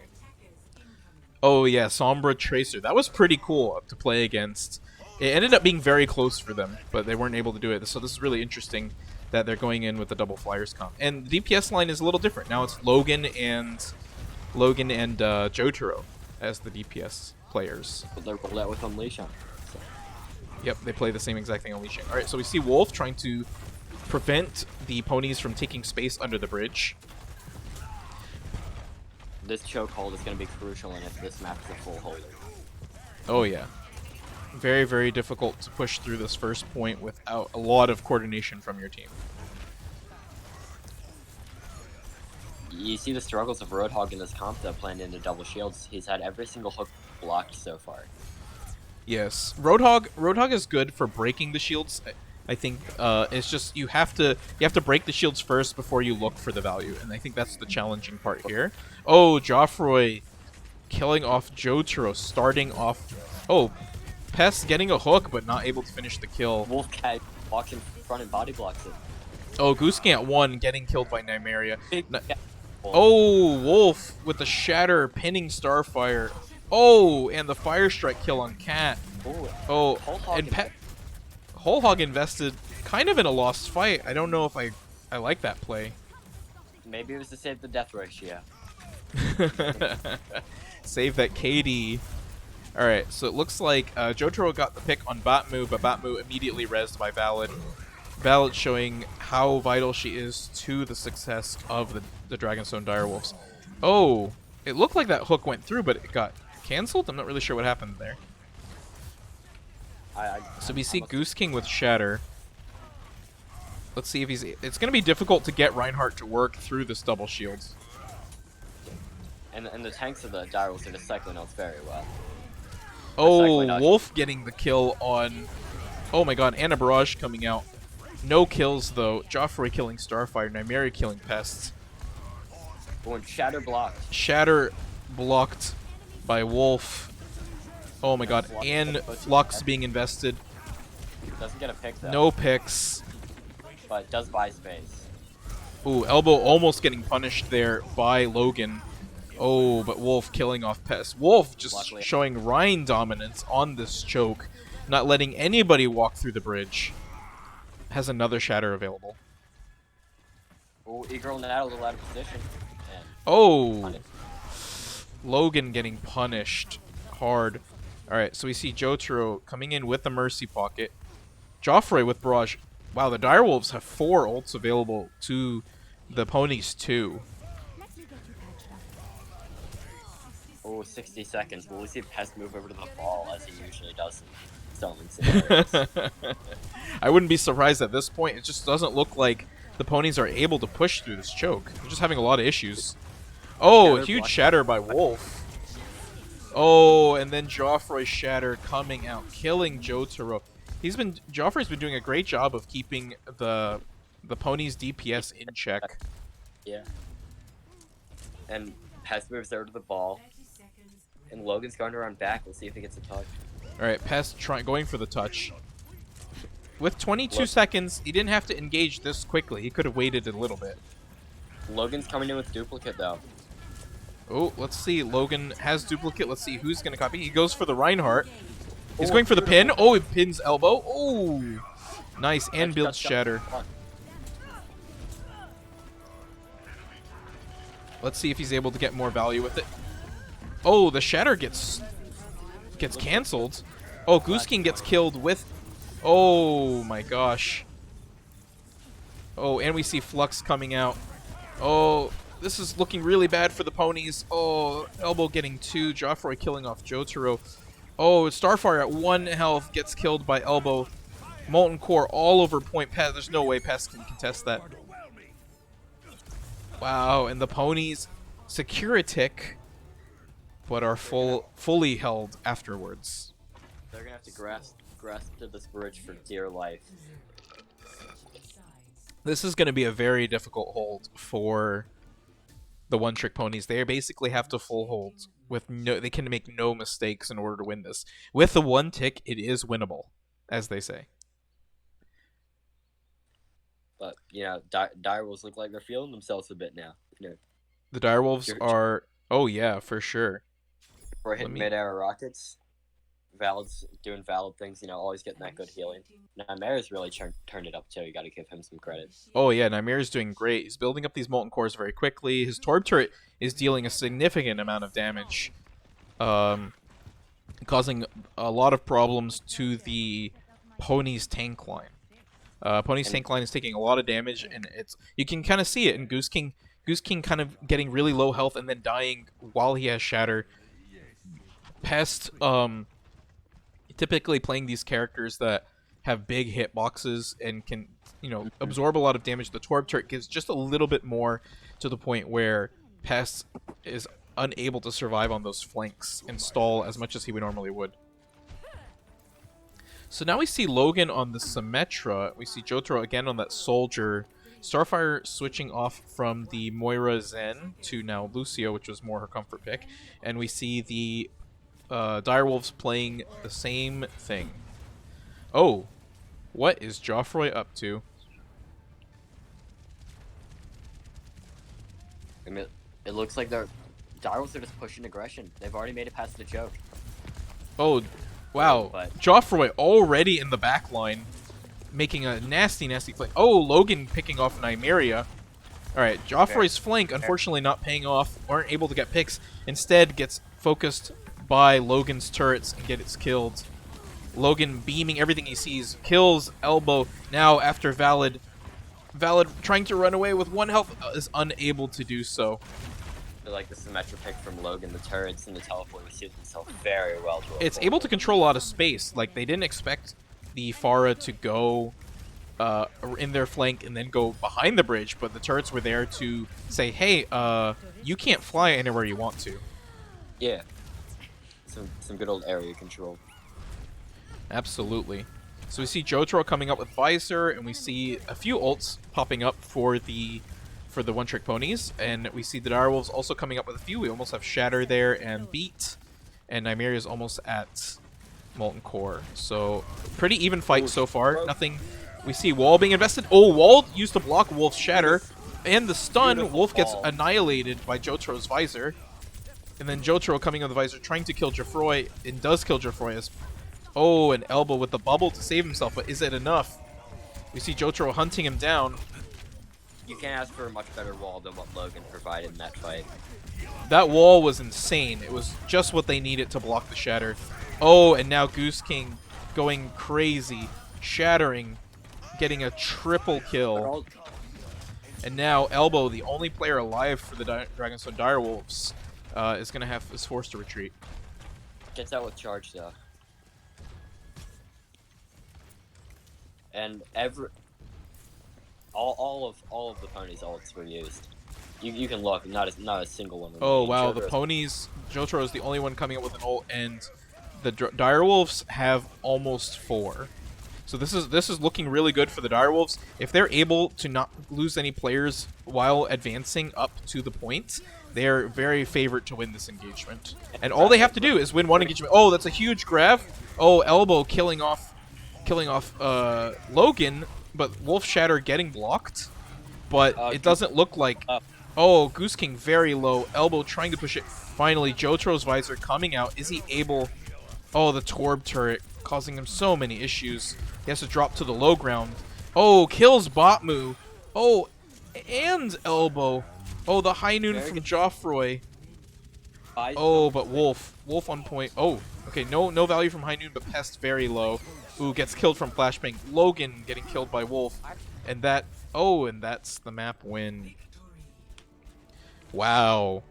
Oh yeah, Sombra Tracer. That was pretty cool to play against. It ended up being very close for them, but they weren't able to do it. So this is really interesting that they're going in with the double flyers comp. And the DPS line is a little different. Now it's Logan and Jotaro as the DPS players. But they're rolled out with Unleash on. So. Yep, they play the same exact thing Unleashing. Alright, so we see Wolf trying to prevent the ponies from taking space under the bridge. This chokehold is going to be crucial, and if this map is a full holder. Oh yeah. Very, very difficult to push through this first point without a lot of coordination from your team. You see the struggles of Roadhog in this comp though, playing into double shields. He's had every single hook blocked so far. Yes, Roadhog is good for breaking the shields. I think it's just you have to break the shields first before you look for the value, and I think that's the challenging part here. Oh, Joffroy killing off Jotaro, starting off. Oh, Pest getting a hook but not able to finish the kill. Wolfcat walks in front and body blocks it. Oh, Goose King at 1 getting killed by Nymeria. Oh, Wolf with the Shatter pinning Starfire. Oh, and the Fire Strike kill on Cat. Oh, and Whole Hog invested kind of in a lost fight. I don't know if I like that play. Maybe it was to save the death ratio. Save that KD. Alright, so it looks like Jotaro got the pick on Batmu, but Batmu immediately rezzed by Valid. Valid showing how vital she is to the success of the Dragonstone Direwolves. Oh, it looked like that hook went through, but it got cancelled? I'm not really sure what happened there. So we see Goose King with Shatter. Let's see if he's... It's going to be difficult to get Reinhardt to work through this double shields. And the tanks of the Direwolves are just cycling out very well. Oh, Wolf getting the kill on... Oh my god, Anna Barrage coming out. No kills, though. Joffrey killing Starfire, Nymeria killing Pests. Oh, and Shatter blocked. Shatter blocked by Wolf. Oh my god, and Flux being invested. Doesn't get a pick, though. No picks. But does buy space. Ooh, Elbow almost getting punished there by Logan. Oh, but Wolf killing off Pest. Wolf just showing Rhine dominance on this choke, not letting anybody walk through the bridge. Has another Shatter available. Oh, Eagle Nat a little out of position. And oh, Logan getting punished hard. Alright, so we see Jotaro coming in with the Mercy Pocket. Joffrey with Barrage. Wow, the Direwolves have 4 ults available to The ponies 2. Oh, 60 seconds. Will we see Pest move over to the ball as he usually does in so many scenarios? I wouldn't be surprised at this point. It just doesn't look like the ponies are able to push through this choke. They're just having a lot of issues. Oh, huge shatter by Wolf. Oh, and then Joffrey's shatter coming out, killing Jotaro. Joffrey's been doing a great job of keeping the ponies' DPS in check. Yeah. And Pest moves over to the ball. And Logan's going to run back. We'll see if he gets a touch. All right, Pest going for the touch. With 22 seconds, he didn't have to engage this quickly. He could have waited a little bit. Logan's coming in with duplicate, though. Oh, let's see. Logan has duplicate. Let's see who's going to copy. He goes for the Reinhardt. He's going for the pin. Oh, he pins elbow. Oh, nice. And builds shatter. Let's see if he's able to get more value with it. Oh, the shatter gets canceled. Oh, Goose King gets killed with... Oh, my gosh. Oh, and we see Flux coming out. Oh, this is looking really bad for the ponies. Oh, elbow getting 2. Joffrey killing off Jotaro. Oh, Starfire at 1 health gets killed by elbow. Molten Core all over point. There's no way Pest can contest that. Wow, and the ponies secure a tick, but are fully held afterwards. They're gonna have to grasp to this bridge for dear life. This is going to be a very difficult hold for the One-Trick Ponies. They basically have to full hold with they can make no mistakes in order to win this. With the 1 tick, it is winnable, as they say. But Direwolves look like they're feeling themselves a bit now. The Direwolves are... Oh, yeah, for sure. We're hitting mid-air rockets. Valid's doing valid things, always getting that good healing. Nymere's really turned it up, too. You gotta give him some credit. Oh, yeah, Nymere's doing great. He's building up these Molten Cores very quickly. His Torb Turret is dealing a significant amount of damage, causing a lot of problems to the Pony's tank line. Pony's tank line is taking a lot of damage, and you can kind of see it in Goose King. Goose King kind of getting really low health and then dying while he has Shatter. Pest, typically playing these characters that have big hitboxes and can, absorb a lot of damage. The Torb Turret gives just a little bit more, to the point where Pest is unable to survive on those flanks and stall as much as he normally would. So now we see Logan on the Symmetra. We see Jotaro again on that Soldier. Starfire switching off from the Moira Zen to now Lucio, which was more her comfort pick. And we see the Direwolves playing the same thing. Oh, what is Joffrey up to? I mean, it looks like the Direwolves are just pushing aggression. They've already made it past the choke. Oh, wow. Joffrey already in the back line, making a nasty, nasty flank. Oh, Logan picking off Nymeria. Alright, Joffrey's flank, unfortunately not paying off. Aren't able to get picks. Instead, gets focused by Logan's turrets and gets killed. Logan beaming everything he sees. Kills Elbow. Now, after Valid trying to run away with 1 health, is unable to do so. I like the Symmetra pick from Logan. The turrets and the teleport suit themselves very well. It's able to control a lot of space. Like, they didn't expect the Pharah to go in their flank and then go behind the bridge, but the turrets were there to say, hey, you can't fly anywhere you want to. Yeah. Some good old area control. Absolutely. So we see Jotaro coming up with Visor, and we see a few ults popping up for the One-Trick Ponies, and we see the Direwolves also coming up with a few. We almost have Shatter there and Beat, and Nymeria is almost at Molten Core. So pretty even fight so far. Nothing. We see Wall being invested. Oh, Wall used to block Wolf's Shatter, and the stun. Beautiful Wolf gets annihilated by Jotaro's Visor. And then Jotaro coming on the Visor, trying to kill Geoffroy, and does kill Geoffroy. Oh, an elbow with the bubble to save himself, but is it enough? We see Jotaro hunting him down. You can't ask for a much better wall than what Logan provided in that fight. That wall was insane. It was just what they needed to block the Shatter. Oh, and now Goose King going crazy. Shattering, getting a triple kill. And now Elbow, the only player alive for the Dragonstone Direwolves, is forced to retreat. Gets out with charge though. And all of the ponies' ults were used. You can look, not a single one. Oh remaining. wow, the ponies. Jotaro is the only one coming up with an ult, and the Direwolves have almost 4. So this is looking really good for the Direwolves. If they're able to not lose any players while advancing up to the point, they are very favored to win this engagement. And all they have to do is win one engagement. Oh, that's a huge grab. Oh, Elbow killing off Logan, but Wolf Shatter getting blocked. But it doesn't look like. Oh, Goose King very low. Elbow trying to push it. Finally, Jotaro's visor coming out. Is he able? Oh, the Torb turret causing him so many issues. He has to drop to the low ground. Oh, kills Botmu. Oh, and Elbow. Oh, the high noon from Joffroy. Oh, but Wolf on point. Oh, okay, no value from high noon, but Pest very low. Ooh, gets killed from flashbang. Logan getting killed by Wolf, and that's the map win. Wow.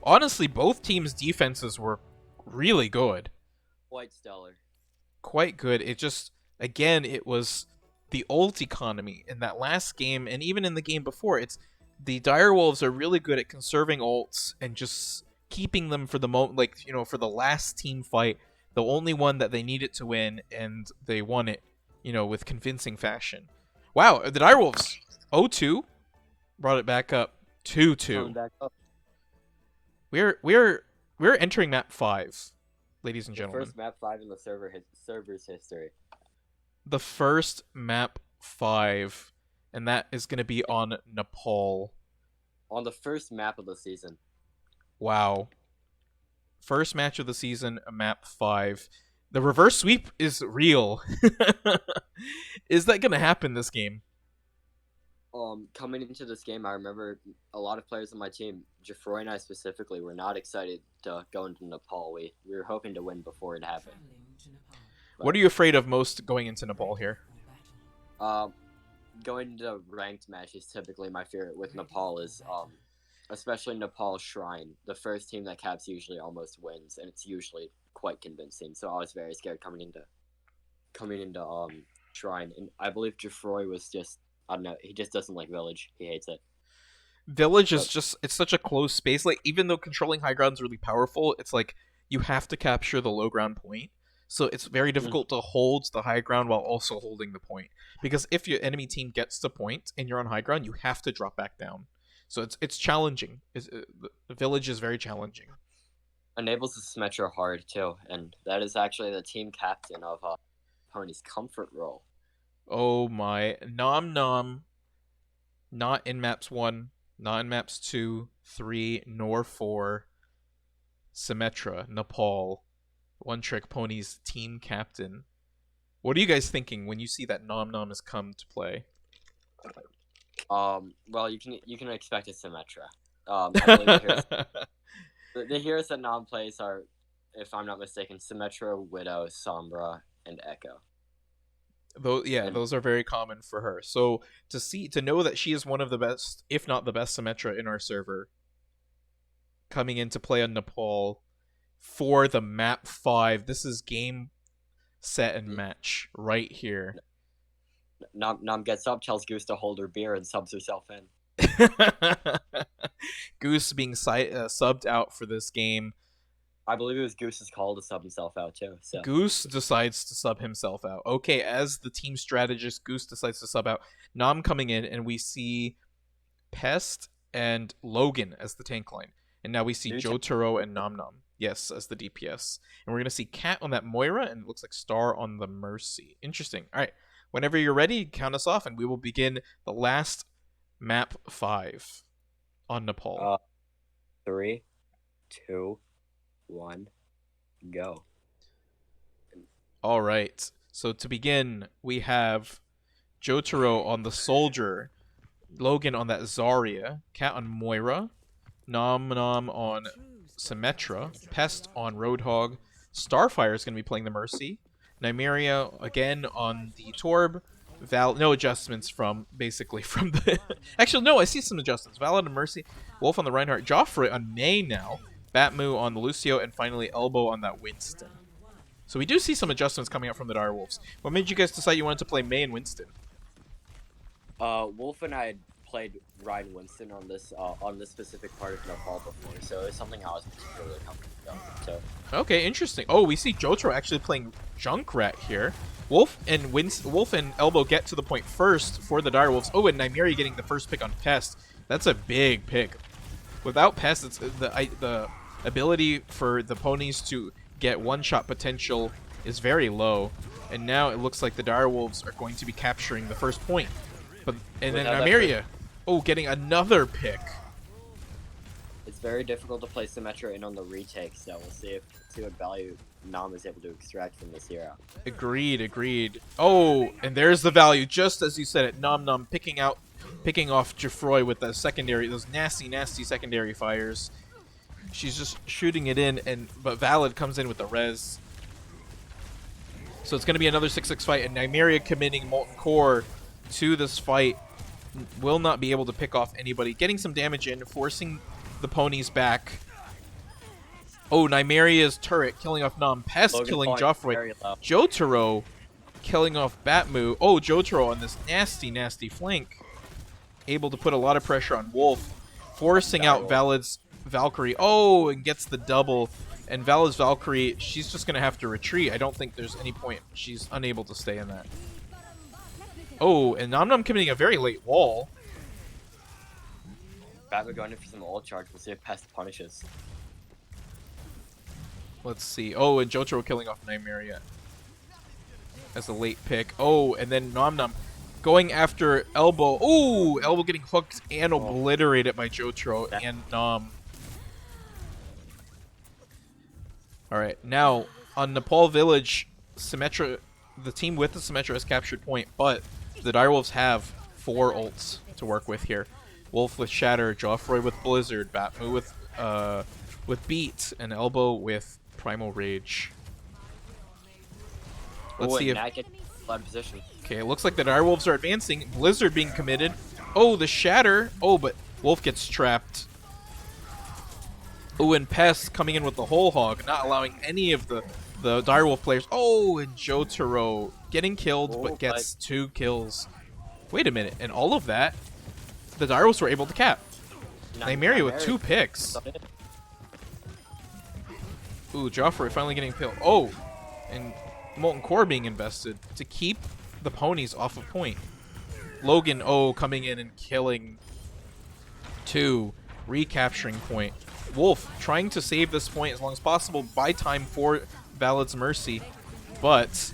Honestly, both teams' defenses were really good. Quite stellar. Quite good. It just, again, it was the ult economy in that last game, and even in the game before. It's the Direwolves are really good at conserving ults and just keeping them for the moment, like, you know, for the last team fight, the only one that they needed to win, and they won it, you know, with convincing fashion. Wow, the Direwolves 0-2 brought it back up 2-2. We're entering map 5, ladies and gentlemen. First map 5 in the server's history. The first map 5, and that is going to be on Nepal. On the first map of the season. Wow. First match of the season, map 5. The reverse sweep is real. Is that going to happen this game? Coming into this game, I remember a lot of players on my team, Jeffroy and I specifically, were not excited to go into Nepal. We were hoping to win before it happened. What are you afraid of most going into Nepal here? Going into ranked matches, typically my fear with Nepal is, especially Nepal Shrine. The first team that caps usually almost wins, and it's usually quite convincing. So I was very scared coming into Shrine, and I believe Jeffroy was just, I don't know, he just doesn't like Village. He hates it. Village is just, it's such a close space. Like, even though controlling high ground is really powerful, it's like you have to capture the low ground point. So it's very difficult to hold the high ground while also holding the point. Because if your enemy team gets the point and you're on high ground, you have to drop back down. So it's challenging. The Village is very challenging. Enables the Symmetra hard too, and that is actually the team captain of Pony's comfort role. Oh my. Nom Nom. Not in maps 1, not in maps 2, 3, nor 4. Symmetra, Nepal. One-Trick Ponies team captain. What are you guys thinking when you see that Nom Nom has come to play? Well, you can expect a Symmetra. I believe the heroes that Nom plays are, if I'm not mistaken, Symmetra, Widow, Sombra, and Echo. Those are very common for her. So to know that she is one of the best, if not the best Symmetra in our server, coming into play on Nepal for the map 5. This is game, set, and match right here. Nom gets up, tells Goose to hold her beer, and subs herself in. Goose being subbed out for this game. I believe it was Goose's call to sub himself out too. So. Goose decides to sub himself out. Okay, as the team strategist, Goose decides to sub out. Nom coming in, and we see Pest and Logan as the tank line. And now we see Jotaro and Nom Nom, yes, as the DPS. And we're going to see Cat on that Moira, and it looks like Star on the Mercy. Interesting. All right, whenever you're ready, count us off, and we will begin the last map 5 on Nepal. 3, 2, 1, go. All right. So to begin, we have Jotaro on the Soldier, Logan on that Zarya, Cat on Moira, Nom Nom on Symmetra, Pest on Roadhog, Starfire is going to be playing the Mercy, Nymeria again on the Torb, No adjustments from basically from the. Actually, no, I see some adjustments. Valid and Mercy, Wolf on the Reinhardt, Joffrey on May now, Batmoo on the Lucio, and finally Elbow on that Winston. So we do see some adjustments coming out from the Direwolves. What made you guys decide you wanted to play May and Winston? Wolf and I had played Ryan Winston on this specific part of Nepal before, so it's something I was particularly comfortable with. So. Okay, interesting. Oh, we see Jotaro actually playing Junkrat here. Wolf and Elbow get to the point first for the Direwolves. Oh, and Nymeria getting the first pick on Pest. That's a big pick. Without Pest, it's the ability for the ponies to get one-shot potential is very low. And now it looks like the Direwolves are going to be capturing the first point. And then Nymeria, getting another pick. It's very difficult to place Symmetra in on the retake, so we'll see what value Nam is able to extract from this hero. Agreed. Oh, and there's the value, just as you said it. Nom picking off Geoffroy with the secondary, those nasty secondary fires. She's just shooting it in, but Valid comes in with the res. So it's going to be another 6-6 fight, and Nymeria committing Molten Core to this fight. Will not be able to pick off anybody. Getting some damage in, forcing the ponies back. Oh, Nymeria's turret killing off Nam. Pest Logan killing Joffrey. Jotaro killing off Batmoo. Oh, Jotaro on this nasty flank. Able to put a lot of pressure on Wolf. Forcing out Valid's Valkyrie. Oh, and gets the double. And Valid's Valkyrie, she's just going to have to retreat. I don't think there's any point. She's unable to stay in that. Oh, and Nam committing a very late wall. Batman going in for some ult charge. We'll see if Pest punishes. Let's see. Oh, and Jotaro killing off Nymeria as a late pick. Oh, and then Nam going after Elbow. Oh, Elbow getting hooked and obliterated by Jotaro and Nam. All right, now on Nepal Village, Symmetra, the team with the Symmetra has captured point, but the Direwolves have 4 ults to work with here. Wolf with Shatter, Joffrey with Blizzard, Batmoo with Beat, and Elbow with Primal Rage. Let's see if... Position. Okay, it looks like the Direwolves are advancing. Blizzard being committed. Oh, the Shatter. Oh, but Wolf gets trapped. Oh, and Pest coming in with the Whole Hog, not allowing any of the Direwolf players. Oh, and Jotaro getting killed, but gets 2 kills. Wait a minute, and all of that, the Direwolves were able to cap. Nymeria with 2 picks. Ooh, Joffrey finally getting killed. Oh, and Molten Core being invested to keep the ponies off of point. Logan, coming in and killing 2, recapturing point. Wolf trying to save this point as long as possible, buy time for Valid's Mercy, but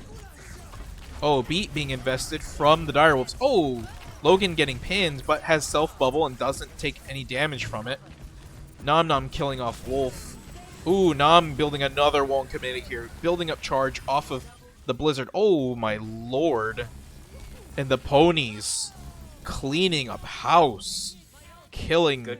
Beat being invested from the Direwolves. Oh, Logan getting pinned, but has self-bubble and doesn't take any damage from it. Nam killing off Wolf. Ooh, Nam building another wall committed here, building up charge off of the Blizzard. Oh my lord. And the ponies cleaning up house, killing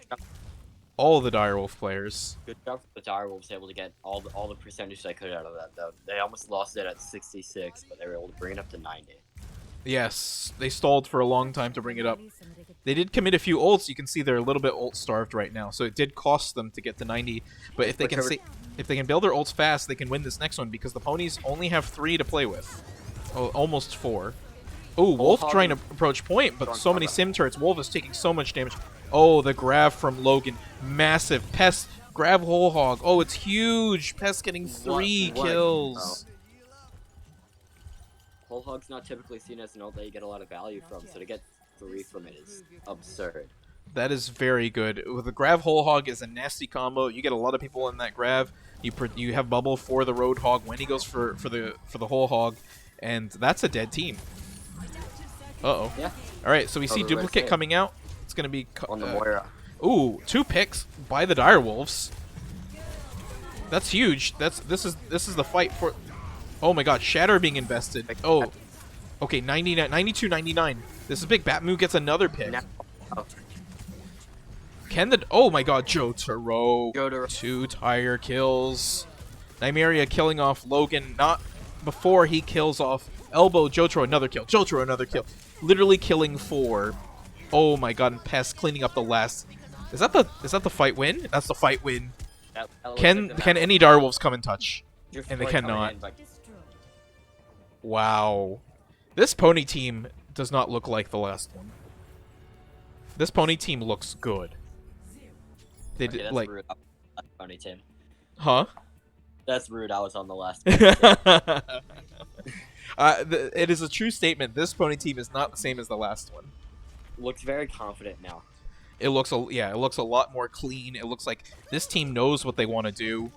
all the Direwolf players. Good job for the Direwolves able to get all the percentage they could out of that, though. They almost lost it at 66, but they were able to bring it up to 90. Yes, they stalled for a long time to bring it up. They did commit a few ults. You can see they're a little bit ult starved right now, so it did cost them to get to 90. But if they can build their ults fast, they can win this next one because the ponies only have 3 to play with. Oh, almost 4. Oh, Wolf trying to approach point, but so many sim turrets. Wolf is taking so much damage. Oh, the grab from Logan, massive. Pest grab Whole Hog. Oh, it's huge. Pest getting 3 kills. Whole Hog's not typically seen as an ult that you get a lot of value from, so to get 3 from it is absurd. That is very good. With the grab Whole Hog is a nasty combo. You get a lot of people in that grab. You have bubble for the Road Hog when he goes for the Whole Hog, and that's a dead team. Uh-oh. Yeah. All right, so we see Duplicate coming out. It's going to be... on the Moira. Ooh, 2 picks by the Direwolves. That's huge. This is the fight for... Oh my god, Shatter being invested. Oh. Okay, 99, 92, 99. This is big. Batmoo gets another pick. Can the... Oh my god, Jotaro. 2 tire kills. Nymeria killing off Logan. Not before he kills off Elbow. Jotaro, another kill. Jotaro, another kill. Literally killing 4. Oh my god, and Pest cleaning up the last. Is that the fight win? That's the fight win. That looks Can like the can map. any Direwolves come in touch? Just and they Floyd coming cannot. in, but Wow. This pony team does not look like the last one. This pony team looks good. They okay, did that's like rude. Funny Tim. huh? That's rude. I was on the last. It is a true statement. This pony team is not the same as the last one. Looks very confident now. It looks it looks a lot more clean. It looks like this team knows what they want to do.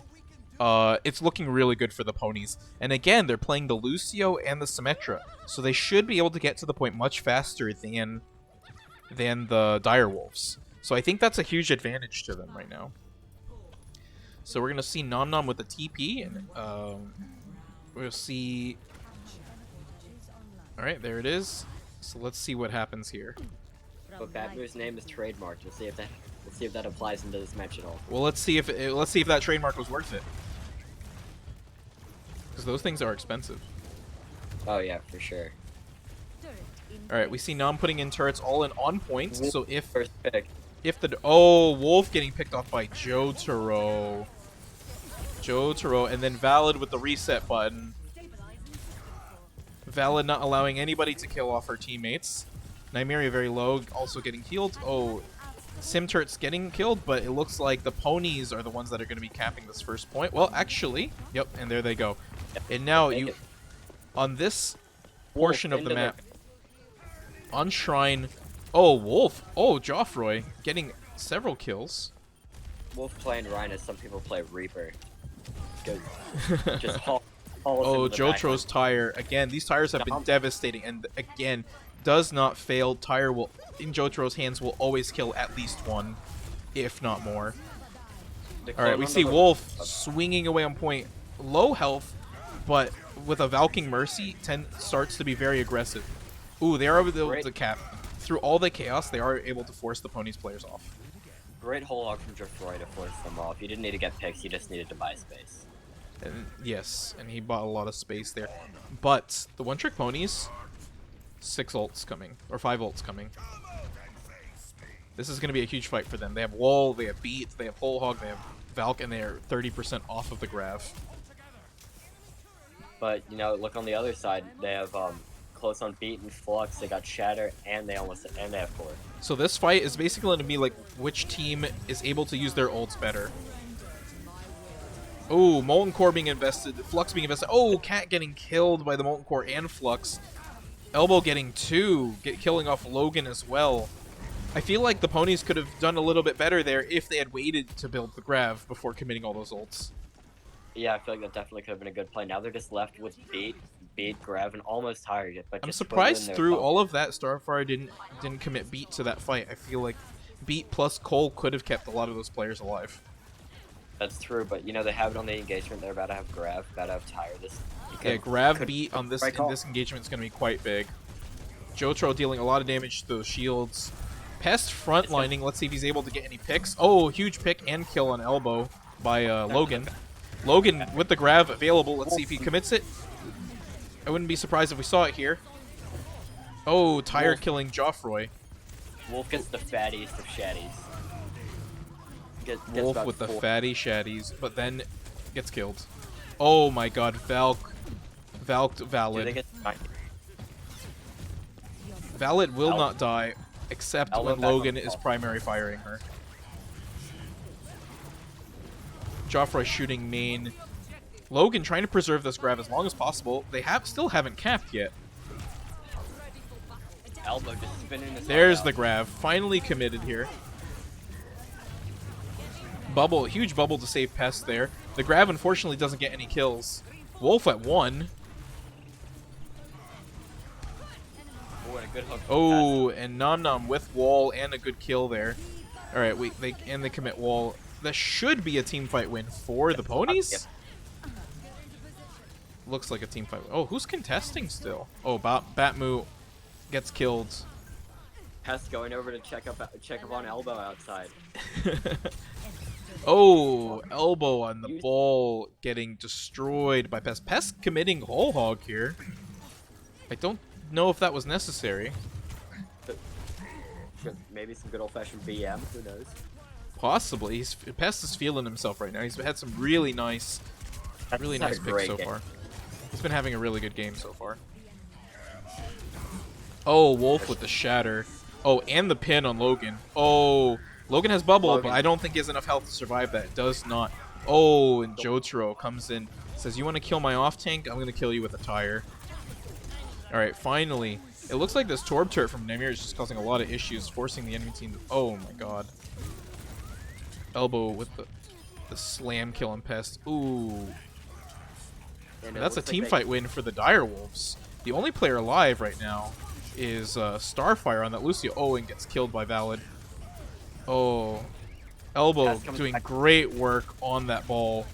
It's looking really good for the ponies. And again, they're playing the Lucio and the Symmetra, so they should be able to get to the point much faster than the Direwolves. So I think that's a huge advantage to them right now. So we're gonna see Nom Nom with the TP, and we'll see. All right, there it is. So let's see what happens here. But Batmu's name is trademarked. Let's see if that applies into this match at all. Well, let's see if that trademark was worth it, because those things are expensive. Oh yeah, for sure. All right, we see Nom putting in turrets all in on point. So First pick. Wolf getting picked off by Jotaro, and then Valid with the reset button. Valid not allowing anybody to kill off her teammates. Nymeria very low, also getting healed. Oh, Simturt's getting killed, but it looks like the ponies are the ones that are going to be capping this first point. Well, actually, yep, and there they go. And now you, on this portion of the map, on Shrine, oh, Wolf, oh, Joffroy getting several kills. Wolf playing Rhino, some people play Reaper. Just haul Oh, Jotro's tire. Again, these tires have been devastating, and again, does not fail. Tire will, in Jotro's hands, will always kill at least one, if not more. Alright, we see Wolf swinging away on point. Low health, but with a Valking Mercy, starts to be very aggressive. Ooh, they are able to cap. Through all the chaos, they are able to force the ponies players off. Great whole hog from Joffroy to force them off. You didn't need to get picks, you just needed to buy space. And yes, and he bought a lot of space there. But the One-Trick Ponies, 6 ults coming, or 5 ults coming. This is going to be a huge fight for them. They have Wall, they have Beat, they have Whole Hog, they have Valk, and they are 30% off of the Grav. But, you know, look on the other side. They have close on Beat and Flux, they got Shatter, and they have Core. So this fight is basically going to be like which team is able to use their ults better. Oh, Molten Core being invested, Flux being invested. Oh, Cat getting killed by the Molten Core and Flux. Elbow getting 2, killing off Logan as well. I feel like the ponies could have done a little bit better there if they had waited to build the Grav before committing all those ults. Yeah, I feel like that definitely could have been a good play. Now they're just left with Beat, Grav, and almost tired it. But I'm just surprised through all of that, Starfire didn't commit Beat to that fight. I feel like Beat plus Cole could have kept a lot of those players alive. That's true, but you know they have it on the engagement. They're about to have Grav, about to have Tire. Yeah, Grav Beat on this engagement is going to be quite big. Jotaro dealing a lot of damage to those shields. Pest frontlining. Let's see if he's able to get any picks. Oh, huge pick and kill on Elbow by Logan. Logan with the Grav available. Let's see if he commits it. I wouldn't be surprised if we saw it here. Oh, Tire killing Joffroy. Wolf gets the fattiest of shatties. Wolf with the fatty shatties, but then gets killed. Oh my god, Valk Valid. Valid will not die, except when Logan is primary firing her. Joffroy shooting main. Logan trying to preserve this Grav as long as possible. They still haven't capped yet. Elbow just spinning his There's the Grav, finally committed here. Bubble, huge bubble to save Pest there. The Grav unfortunately doesn't get any kills. Wolf at 1. Oh, and a good hook Oh, and Nom Nom with Wall and a good kill there. All right, they commit Wall. That should be a team fight win for the ponies. Looks like a team fight. Oh, who's contesting still? Oh, Batmu gets killed. Pest going over to check up on Elbow outside. Oh, elbow on the ball, getting destroyed by Pest. Pest committing whole hog here. I don't know if that was necessary. Maybe some good old-fashioned BM. Who knows? Possibly. Pest is feeling himself right now. He's had some really nice picks so far. He's been having a really good game so far. Oh, Wolf with the shatter. Oh, and the pin on Logan. Oh, Logan has bubble, but I don't think he has enough health to survive that. Does not. Oh, and Jotaro comes in, says, "You want to kill my off tank? I'm going to kill you with a tire." All right, finally. It looks like this Torb turret from Naimir is just causing a lot of issues, forcing the enemy team to... Oh my god. Elbow with the slam kill on Pest. Ooh. And that's a team fight win for the Direwolves. The only player alive right now is Starfire on that Lucio. Oh, and gets killed by Valid. Oh. Elbow doing great work on that ball.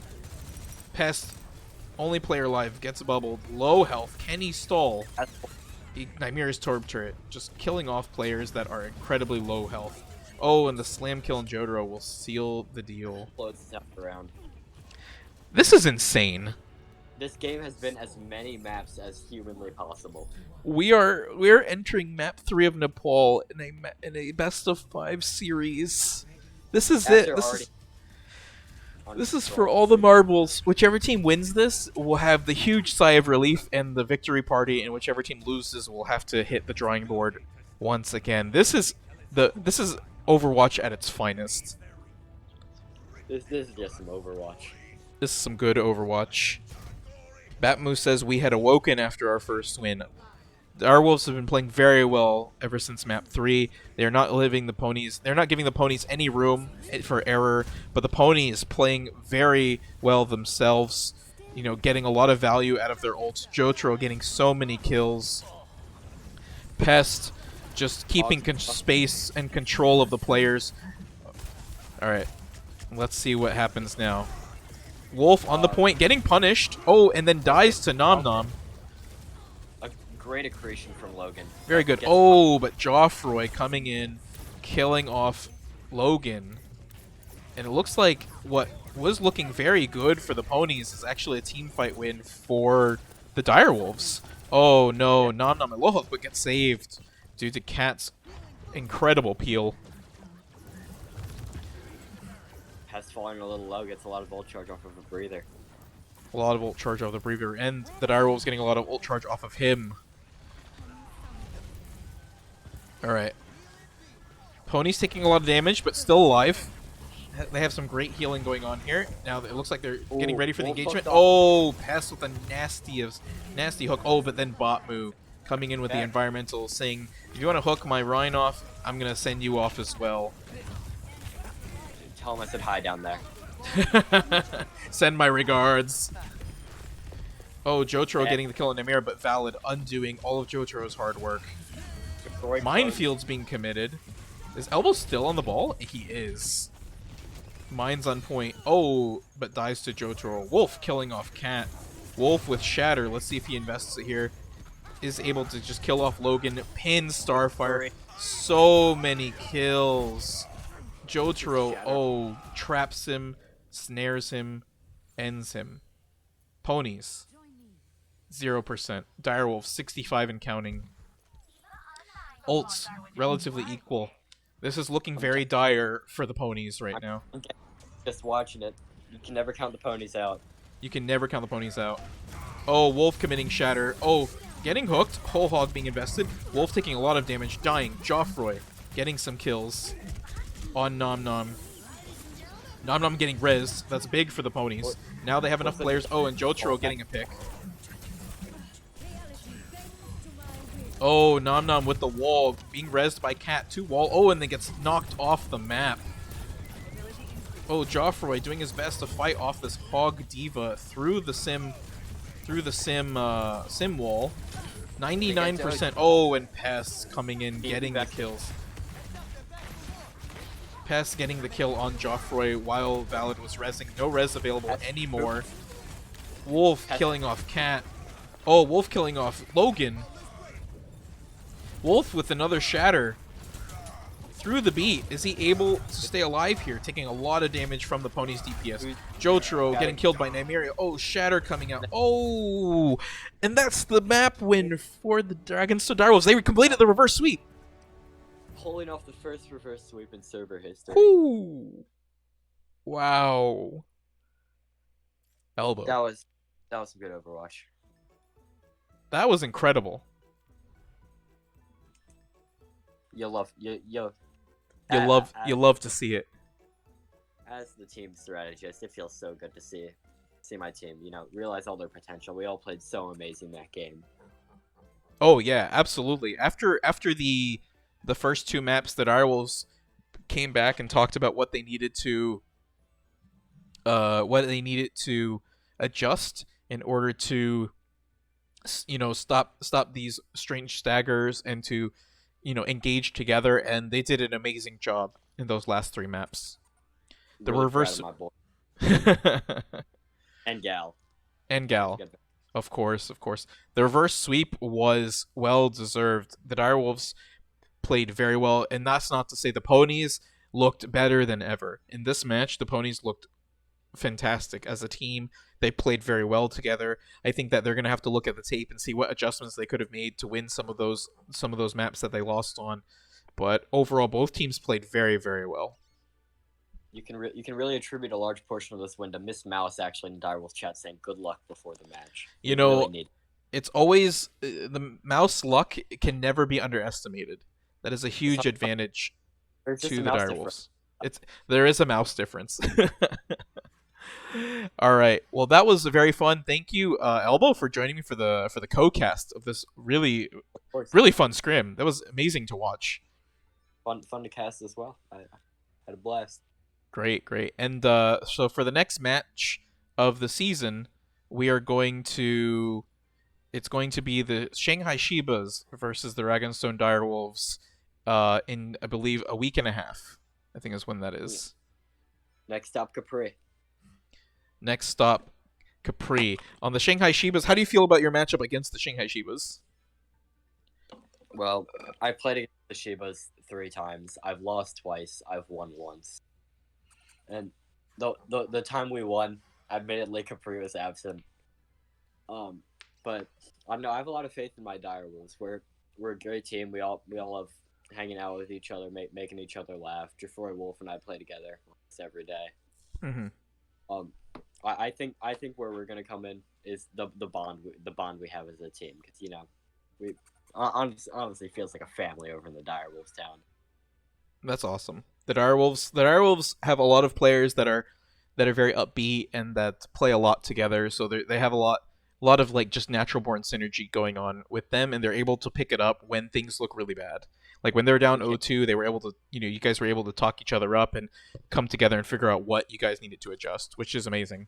Pest, only player alive, gets bubbled. Low health. Can he stall? Nymeira's Torb turret, just killing off players that are incredibly low health. Oh, and the slam kill on Jotaro will seal the deal. This is insane. This game has been as many maps as humanly possible. We're entering map 3 of Nepal in a best of 5 series. This is it. This is for all the marbles. Whichever team wins this will have the huge sigh of relief and the victory party, and whichever team loses will have to hit the drawing board once again. This is Overwatch at its finest. This is just some Overwatch. This is some good Overwatch. Batmoo says we had awoken after our first win. The Direwolves have been playing very well ever since map 3. They're not giving the ponies any room for error, but the ponies playing very well themselves, you know, getting a lot of value out of their ults. Jotaro getting so many kills. Pest just keeping space and control of the players. Alright, let's see what happens now. Wolf on the point, getting punished. Oh, and then dies to Nom Nom. A great accretion from Logan. Very good. Oh, but Joffroy coming in, killing off Logan. And it looks like what was looking very good for the ponies is actually a team fight win for the Direwolves. Oh no, Nom Nom and Lohok would get saved due to Cat's incredible peel. Pest falling a little low, gets a lot of ult charge off of a breather. A lot of ult charge off the breather, and the Direwolves getting a lot of ult charge off of him. Alright. Pony's taking a lot of damage, but still alive. They have some great healing going on here. Now it looks like they're getting ready for the engagement. Oh, Pest with a nasty hook. Oh, but then Batmoo coming in with the environmental, saying, "If you want to hook my Rhine off, I'm going to send you off as well." Tell him I said hi down there. Send my regards. Oh, Jotaro getting the kill on Naimir, but Valid undoing all of Jotaro's hard work. Minefield's being committed. Is Elbow still on the ball? He is. Mine's on point. Oh, but dies to Jotaro. Wolf killing off Cat. Wolf with Shatter. Let's see if he invests it here. Is able to just kill off Logan. Pin Starfire. So many kills. Jotaro, oh, traps him, snares him, ends him. Ponies, 0%. Direwolf, 65 and counting. Ults, relatively equal. This is looking very dire for the ponies right now. Just watching it. You can never count the ponies out. You can never count the ponies out. Oh, Wolf committing Shatter. Oh, getting hooked. Whole Hog being invested. Wolf taking a lot of damage, dying. Joffroy getting some kills on Nom Nom. Nom Nom getting rezzed. That's big for the ponies. Now they have enough players. Oh, and Jotaro getting a pick. Oh, Nom Nom with the wall. Being rezzed by Cat. 2 wall. Oh, and then gets knocked off the map. Oh, Joffroy doing his best to fight off this Hog Diva through the sim wall. 99%. Oh, and Pest coming in, getting the kills. Pest getting the kill on Joffroy while Valid was rezzing. No res available anymore. Wolf killing off Cat. Oh, Wolf killing off Logan. Wolf with another Shatter. through the beat. Is he able to stay alive here, taking a lot of damage from the pony's DPS? Jotaro getting killed by Nymeria. Oh, Shatter coming out. Oh, and that's the map win for the Dragonstone Direwolves. They completed the reverse sweep. Pulling off the first reverse sweep in server history. Ooh. Wow. Elbow. That was a good Overwatch. That was incredible. You love to see it. As the team strategist, it feels so good to see my team, realize all their potential. We all played so amazing that game. Oh yeah, absolutely. After the first two maps, the Direwolves came back and talked about what they needed to adjust in order to stop these strange staggers and to engage together, and they did an amazing job in those last three maps. The really reverse proud of my boy. and gal. Of course. The reverse sweep was well deserved. The Direwolves played very well, and that's not to say the ponies looked better than ever. In this match, the ponies looked fantastic as a team. They played very well together. I think that they're going to have to look at the tape and see what adjustments they could have made to win some of those maps that they lost on. But overall, both teams played very, very well. You can really attribute a large portion of this win to Miss Mouse actually in Direwolves chat saying good luck before the match. It's always the mouse luck can never be underestimated. That is a huge advantage to the Direwolves. There is a mouse difference. All right. Well, that was very fun. Thank you, Elbow, for joining me for the co-cast of this really fun scrim. That was amazing to watch. Fun to cast as well. I had a blast. Great. And so for the next match of the season, it's going to be the Shanghai Shibas versus the Dragonstone Direwolves in, I believe, a week and a half. I think is when that is. Next stop, Capri. On the Shanghai Shibas, how do you feel about your matchup against the Shanghai Shibas? Well, I played against the Shibas 3 times. I've lost twice. I've won once. And the time we won, admittedly Capri was absent. But I don't know. I have a lot of faith in my Direwolves. We're a great team. We all love hanging out with each other, making each other laugh. Jafroy Wolf and I play together almost every day. Mm-hmm. I think where we're gonna come in is the bond we have as a team, because we honestly feels like a family over in the Direwolves town. That's awesome. The Direwolves have a lot of players that are very upbeat and that play a lot together. So they have a lot of like just natural born synergy going on with them, and they're able to pick it up when things look really bad. Like when they were down 0-2, they were able to, you guys were able to talk each other up and come together and figure out what you guys needed to adjust, which is amazing.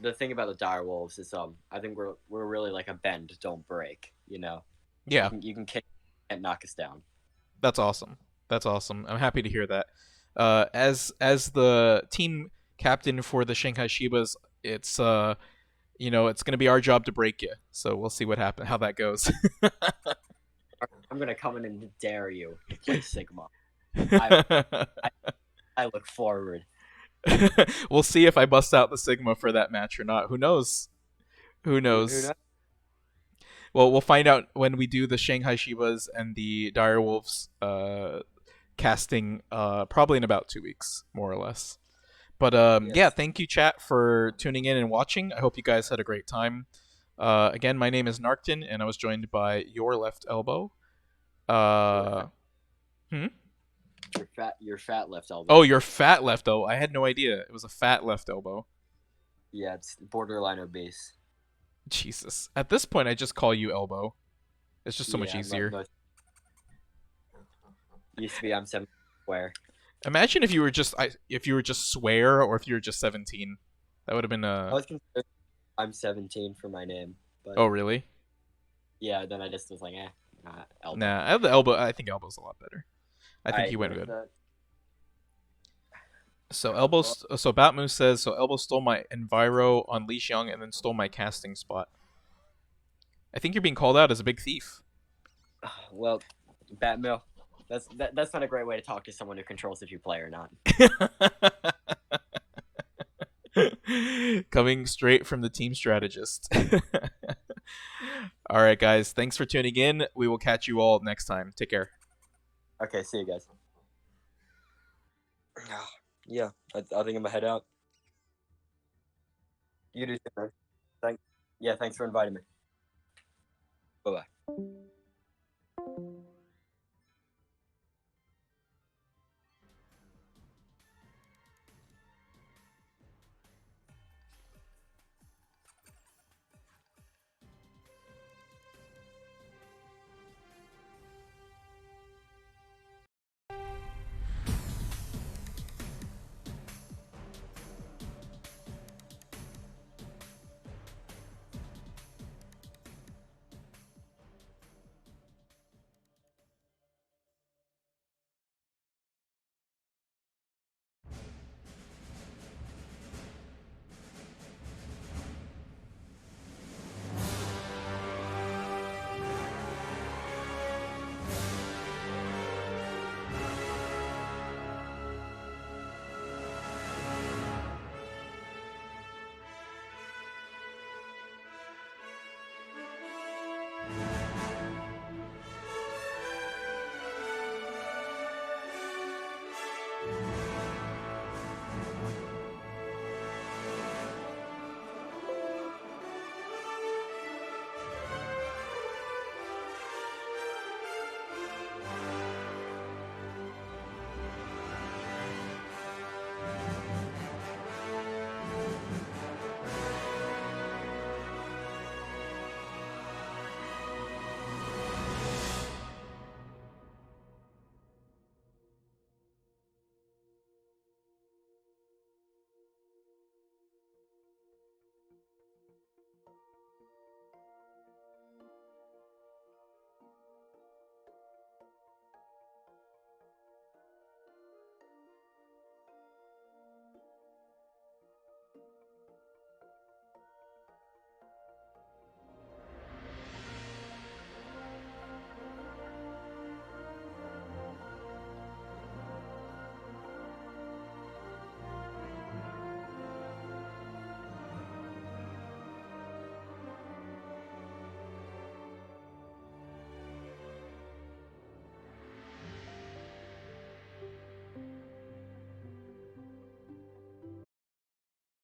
The thing about the Direwolves is, I think we're really like a bend, don't break. Yeah. You can kick and knock us down. That's awesome. I'm happy to hear that. As the team captain for the Shanghai Shibas, it's it's going to be our job to break you. So we'll see how that goes. I'm going to come in and dare you to play Sigma. I look forward. We'll see if I bust out the Sigma for that match or not. Who knows? Well, we'll find out when we do the Shanghai Shibas and the Direwolves casting, probably in about 2 weeks, more or less. But yes. Yeah, thank you, chat, for tuning in and watching. I hope you guys had a great time. Again, my name is Narkton, and I was joined by your left elbow. Your fat left elbow. Oh, your fat left elbow. I had no idea. It was a fat left elbow. Yeah, it's borderline obese. Jesus. At this point, I just call you elbow. It's just so much easier. Used to be I'm 7 square. Imagine if you were just swear, or if you were just 17. That would have been I was considered I'm 17 for my name. But oh, really? Yeah, then I just was like, elbow. Nah, I have the elbow. I think elbow's a lot better. I think he went good. So Batmoose says, so Elbow stole my Enviro on Li Xiang and then stole my casting spot. I think you're being called out as a big thief. Well, Batmill, That's not a great way to talk to someone who controls if you play or not. Coming straight from the team strategist. All right, guys. Thanks for tuning in. We will catch you all next time. Take care. Okay, see you guys. Yeah, I think I'm gonna head out. You do too, man. Thanks for inviting me. Bye bye.